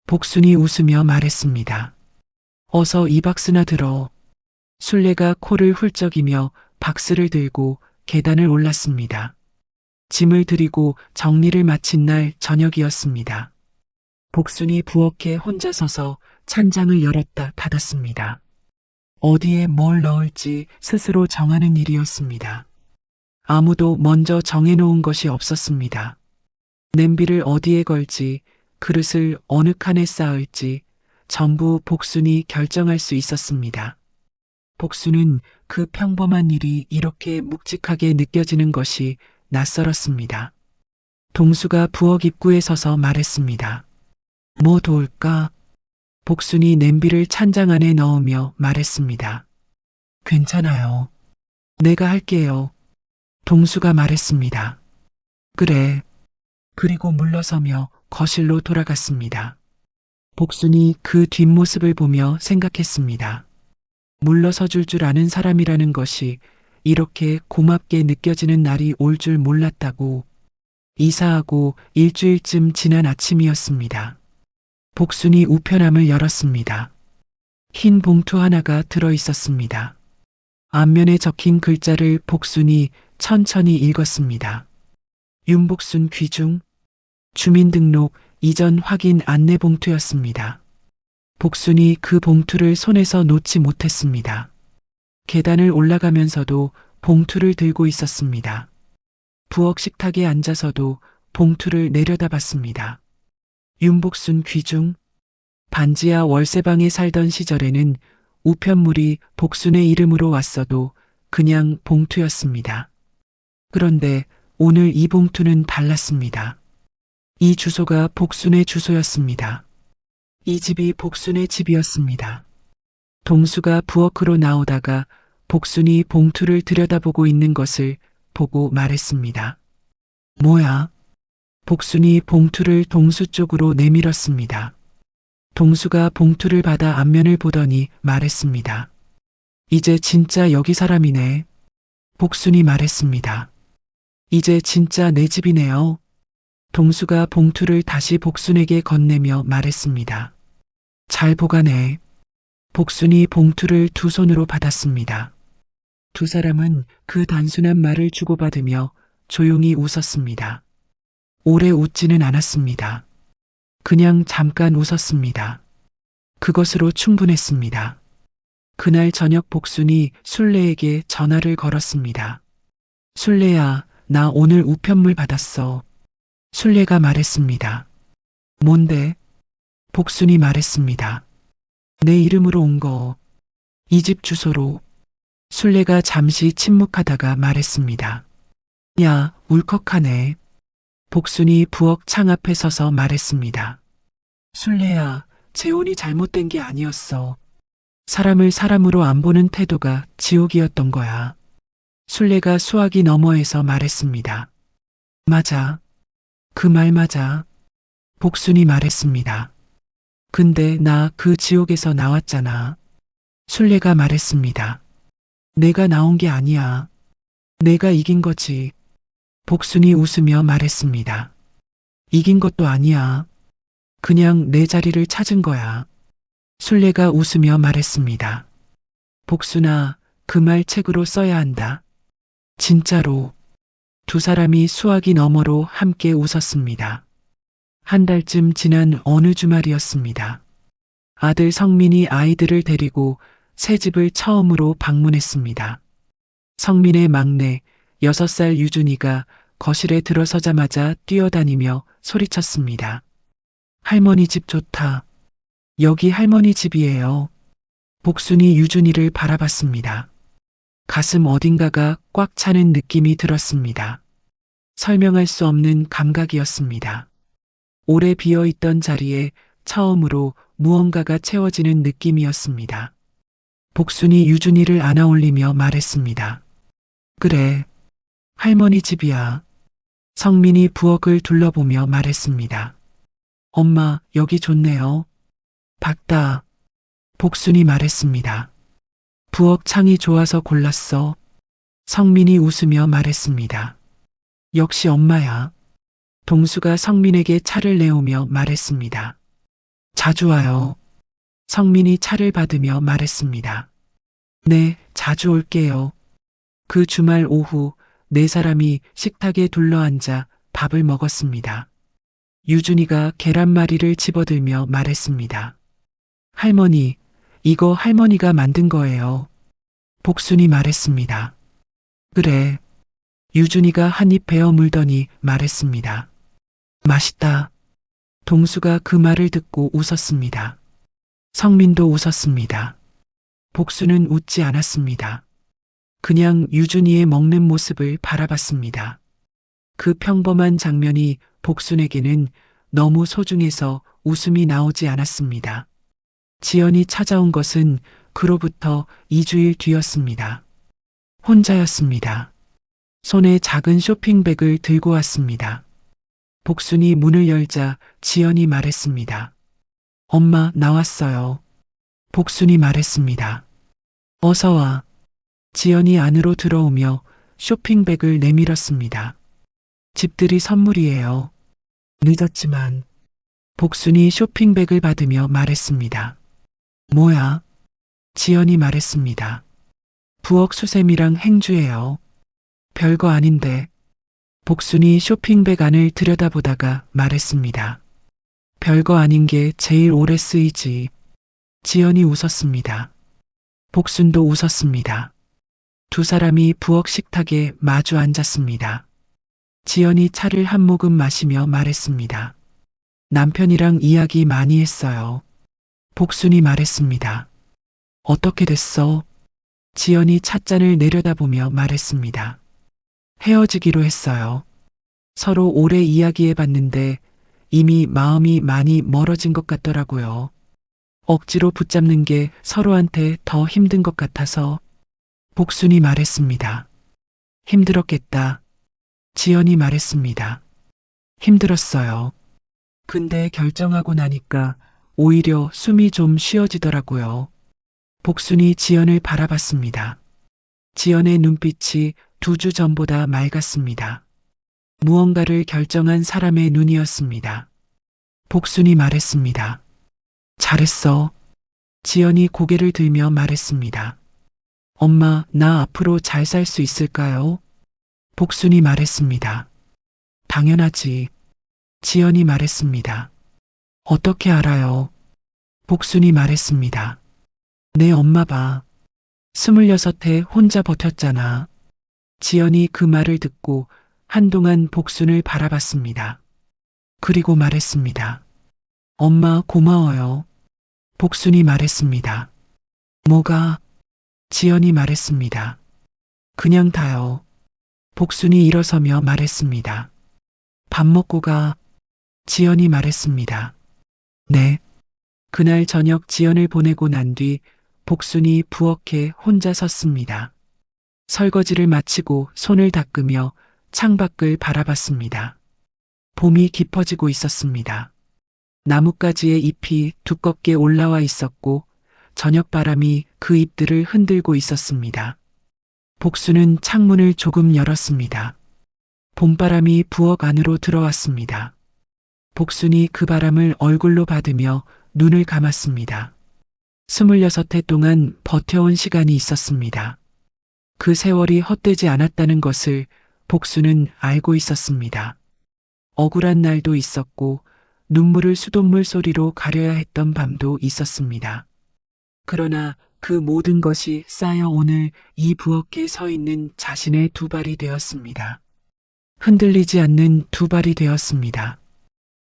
복순이 웃으며 말했습니다. 어서 이 박스나 들어. 순례가 코를 훌쩍이며 박스를 들고 계단을 올랐습니다. 짐을 들이고 정리를 마친 날 저녁이었습니다. 복순이 부엌에 혼자 서서 찬장을 열었다 닫았습니다. 어디에 뭘 넣을지 스스로 정하는 일이었습니다. 아무도 먼저 정해놓은 것이 없었습니다. 냄비를 어디에 걸지, 그릇을 어느 칸에 쌓을지 전부 복순이 결정할 수 있었습니다. 복순은 그 평범한 일이 이렇게 묵직하게 느껴지는 것이 낯설었습니다. 동수가 부엌 입구에 서서 말했습니다. 뭐 도울까? 복순이 냄비를 찬장 안에 넣으며 말했습니다. 괜찮아요. 내가 할게요. 동수가 말했습니다. 그래. 그리고 물러서며 거실로 돌아갔습니다. 복순이 그 뒷모습을 보며 생각했습니다. 물러서 줄 아는 사람이라는 것이 이렇게 고맙게 느껴지는 날이 올 줄 몰랐다고. 이사하고 일주일쯤 지난 아침이었습니다. 복순이 우편함을 열었습니다. 흰 봉투 하나가 들어 있었습니다. 앞면에 적힌 글자를 복순이 천천히 읽었습니다. 윤복순 귀중. 주민등록 이전 확인 안내 봉투였습니다. 복순이 그 봉투를 손에서 놓지 못했습니다. 계단을 올라가면서도 봉투를 들고 있었습니다. 부엌 식탁에 앉아서도 봉투를 내려다봤습니다. 윤복순 귀중. 반지하 월세방에 살던 시절에는 우편물이 복순의 이름으로 왔어도 그냥 봉투였습니다. 그런데 오늘 이 봉투는 달랐습니다. 이 주소가 복순의 주소였습니다. 이 집이 복순의 집이었습니다. 동수가 부엌으로 나오다가 복순이 봉투를 들여다보고 있는 것을 보고 말했습니다. 뭐야? 복순이 봉투를 동수 쪽으로 내밀었습니다. 동수가 봉투를 받아 앞면을 보더니 말했습니다. 이제 진짜 여기 사람이네. 복순이 말했습니다. 이제 진짜 내 집이네요. 동수가 봉투를 다시 복순에게 건네며 말했습니다. 잘 보관해. 복순이 봉투를 두 손으로 받았습니다. 두 사람은 그 단순한 말을 주고받으며 조용히 웃었습니다. 오래 웃지는 않았습니다. 그냥 잠깐 웃었습니다. 그것으로 충분했습니다. 그날 저녁 복순이 순례에게 전화를 걸었습니다. 순례야, 나 오늘 우편물 받았어. 순례가 말했습니다. 뭔데? 복순이 말했습니다. 내 이름으로 온 거. 이 집 주소로. 순례가 잠시 침묵하다가 말했습니다. 야, 울컥하네. 복순이 부엌 창 앞에 서서 말했습니다. 순례야, 재혼이 잘못된 게 아니었어. 사람을 사람으로 안 보는 태도가 지옥이었던 거야. 순례가 수화기 너머에서 말했습니다. 맞아. 그 말 맞아. 복순이 말했습니다. 근데 나 그 지옥에서 나왔잖아. 순례가 말했습니다. 내가 나온 게 아니야. 내가 이긴 거지. 복순이 웃으며 말했습니다. 이긴 것도 아니야. 그냥 내 자리를 찾은 거야. 순례가 웃으며 말했습니다. 복순아, 그 말 책으로 써야 한다. 진짜로. 두 사람이 수화기 너머로 함께 웃었습니다. 한 달쯤 지난 어느 주말이었습니다. 아들 성민이 아이들을 데리고 새 집을 처음으로 방문했습니다. 성민의 막내 6살 유준이가 거실에 들어서자마자 뛰어다니며 소리쳤습니다. 할머니 집 좋다. 여기 할머니 집이에요. 복순이 유준이를 바라봤습니다. 가슴 어딘가가 꽉 차는 느낌이 들었습니다. 설명할 수 없는 감각이었습니다. 오래 비어있던 자리에 처음으로 무언가가 채워지는 느낌이었습니다. 복순이 유준이를 안아올리며 말했습니다. 그래, 할머니 집이야. 성민이 부엌을 둘러보며 말했습니다. 엄마, 여기 좋네요. 밝다. 복순이 말했습니다. 부엌 창이 좋아서 골랐어. 성민이 웃으며 말했습니다. 역시 엄마야. 동수가 성민에게 차를 내오며 말했습니다. 자주 와요. 성민이 차를 받으며 말했습니다. 네, 자주 올게요. 그 주말 오후 네 사람이 식탁에 둘러앉아 밥을 먹었습니다. 유준이가 계란말이를 집어들며 말했습니다. 할머니, 이거 할머니가 만든 거예요. 복순이 말했습니다. 그래. 유준이가 한 입 베어 물더니 말했습니다. 맛있다. 동수가 그 말을 듣고 웃었습니다. 성민도 웃었습니다. 복수는 웃지 않았습니다. 그냥 유준이의 먹는 모습을 바라봤습니다. 그 평범한 장면이 복순에게는 너무 소중해서 웃음이 나오지 않았습니다. 지연이 찾아온 것은 그로부터 2주일 뒤였습니다. 혼자였습니다. 손에 작은 쇼핑백을 들고 왔습니다. 복순이 문을 열자 지연이 말했습니다. 엄마, 나왔어요. 복순이 말했습니다. 어서 와. 지연이 안으로 들어오며 쇼핑백을 내밀었습니다. 집들이 선물이에요. 늦었지만. 복순이 쇼핑백을 받으며 말했습니다. 뭐야? 지연이 말했습니다. 부엌 수세미랑 행주예요. 별거 아닌데. 복순이 쇼핑백 안을 들여다보다가 말했습니다. 별거 아닌 게 제일 오래 쓰이지. 지연이 웃었습니다. 복순도 웃었습니다. 두 사람이 부엌 식탁에 마주 앉았습니다. 지연이 차를 한 모금 마시며 말했습니다. 남편이랑 이야기 많이 했어요. 복순이 말했습니다. 어떻게 됐어? 지연이 찻잔을 내려다보며 말했습니다. 헤어지기로 했어요. 서로 오래 이야기해봤는데 이미 마음이 많이 멀어진 것 같더라고요. 억지로 붙잡는 게 서로한테 더 힘든 것 같아서 복순이 말했습니다. 힘들었겠다. 지연이 말했습니다. 힘들었어요. 근데 결정하고 나니까 오히려 숨이 좀 쉬어지더라고요. 복순이 지연을 바라봤습니다. 지연의 눈빛이 2주 전보다 맑았습니다. 무언가를 결정한 사람의 눈이었습니다. 복순이 말했습니다. 잘했어. 지연이 고개를 들며 말했습니다. 엄마, 나 앞으로 잘 살 수 있을까요? 복순이 말했습니다. 당연하지. 지연이 말했습니다. 어떻게 알아요? 복순이 말했습니다. 내 엄마 봐. 26해 혼자 버텼잖아. 지연이 그 말을 듣고 한동안 복순을 바라봤습니다. 그리고 말했습니다. 엄마 고마워요. 복순이 말했습니다. 뭐가? 지연이 말했습니다. 그냥 다요. 복순이 일어서며 말했습니다. 밥 먹고 가. 지연이 말했습니다. 네. 그날 저녁 지연을 보내고 난 뒤 복순이 부엌에 혼자 섰습니다. 설거지를 마치고 손을 닦으며 창밖을 바라봤습니다. 봄이 깊어지고 있었습니다. 나뭇가지의 잎이 두껍게 올라와 있었고 저녁 바람이 그 잎들을 흔들고 있었습니다. 복순은 창문을 조금 열었습니다. 봄바람이 부엌 안으로 들어왔습니다. 복순이 그 바람을 얼굴로 받으며 눈을 감았습니다. 26해 동안 버텨온 시간이 있었습니다. 그 세월이 헛되지 않았다는 것을 복순은 알고 있었습니다. 억울한 날도 있었고 눈물을 수돗물 소리로 가려야 했던 밤도 있었습니다. 그러나 그 모든 것이 쌓여 오늘 이 부엌에 서 있는 자신의 두 발이 되었습니다. 흔들리지 않는 두 발이 되었습니다.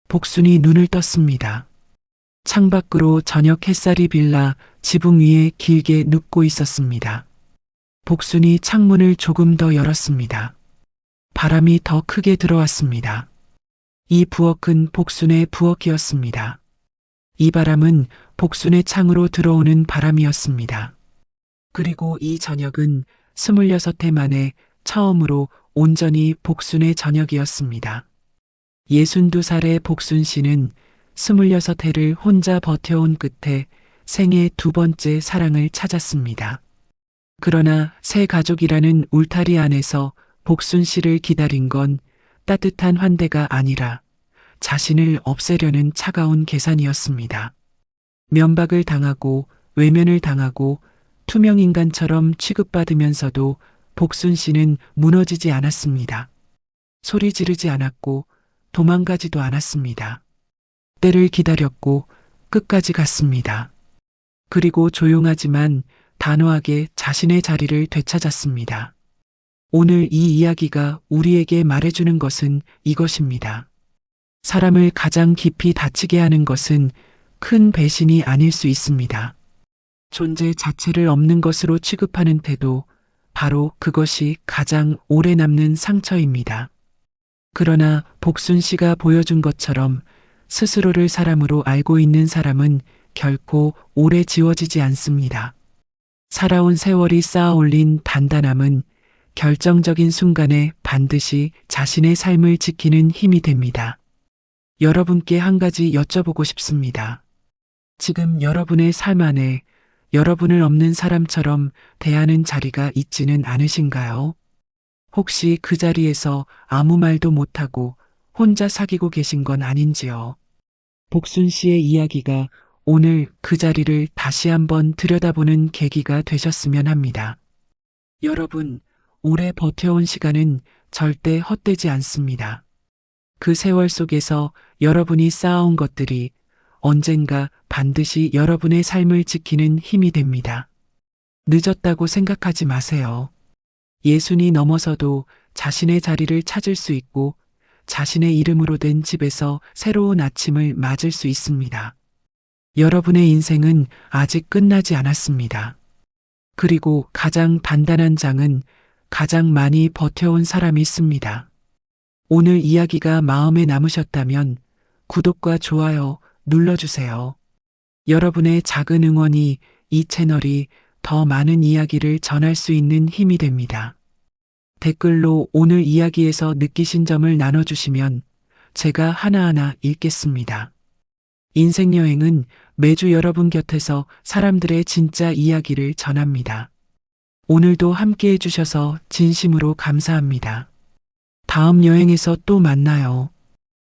복순이 눈을 떴습니다. 창밖으로 저녁 햇살이 빌라 지붕 위에 길게 눕고 있었습니다. 복순이 창문을 조금 더 열었습니다. 바람이 더 크게 들어왔습니다. 이 부엌은 복순의 부엌이었습니다. 이 바람은 복순의 창으로 들어오는 바람이었습니다. 그리고 이 저녁은 26해 만에 처음으로 온전히 복순의 저녁이었습니다. 62살의 복순 씨는 26해를 혼자 버텨온 끝에 생애 두 번째 사랑을 찾았습니다. 그러나 새 가족이라는 울타리 안에서 복순 씨를 기다린 건 따뜻한 환대가 아니라 자신을 없애려는 차가운 계산이었습니다. 면박을 당하고 외면을 당하고 투명인간처럼 취급받으면서도 복순 씨는 무너지지 않았습니다. 소리 지르지 않았고 도망가지도 않았습니다. 때를 기다렸고 끝까지 갔습니다. 그리고 조용하지만 단호하게 자신의 자리를 되찾았습니다. 오늘 이 이야기가 우리에게 말해주는 것은 이것입니다. 사람을 가장 깊이 다치게 하는 것은 큰 배신이 아닐 수 있습니다. 존재 자체를 없는 것으로 취급하는 태도, 바로 그것이 가장 오래 남는 상처입니다. 그러나 복순 씨가 보여준 것처럼 스스로를 사람으로 알고 있는 사람은 결코 오래 지워지지 않습니다. 살아온 세월이 쌓아 올린 단단함은 결정적인 순간에 반드시 자신의 삶을 지키는 힘이 됩니다. 여러분께 한 가지 여쭤보고 싶습니다. 지금 여러분의 삶 안에 여러분을 없는 사람처럼 대하는 자리가 있지는 않으신가요? 혹시 그 자리에서 아무 말도 못하고 혼자 사귀고 계신 건 아닌지요? 복순 씨의 이야기가 오늘 그 자리를 다시 한번 들여다보는 계기가 되셨으면 합니다. 여러분, 오래 버텨온 시간은 절대 헛되지 않습니다. 그 세월 속에서 여러분이 쌓아온 것들이 언젠가 반드시 여러분의 삶을 지키는 힘이 됩니다. 늦었다고 생각하지 마세요. 예순이 넘어서도 자신의 자리를 찾을 수 있고 자신의 이름으로 된 집에서 새로운 아침을 맞을 수 있습니다. 여러분의 인생은 아직 끝나지 않았습니다. 그리고 가장 단단한 장은 가장 많이 버텨온 사람이 씁니다. 오늘 이야기가 마음에 남으셨다면 구독과 좋아요 눌러주세요. 여러분의 작은 응원이 이 채널이 더 많은 이야기를 전할 수 있는 힘이 됩니다. 댓글로 오늘 이야기에서 느끼신 점을 나눠주시면 제가 하나하나 읽겠습니다. 인생 여행은 매주 여러분 곁에서 사람들의 진짜 이야기를 전합니다. 오늘도 함께 해주셔서 진심으로 감사합니다. 다음 여행에서 또 만나요.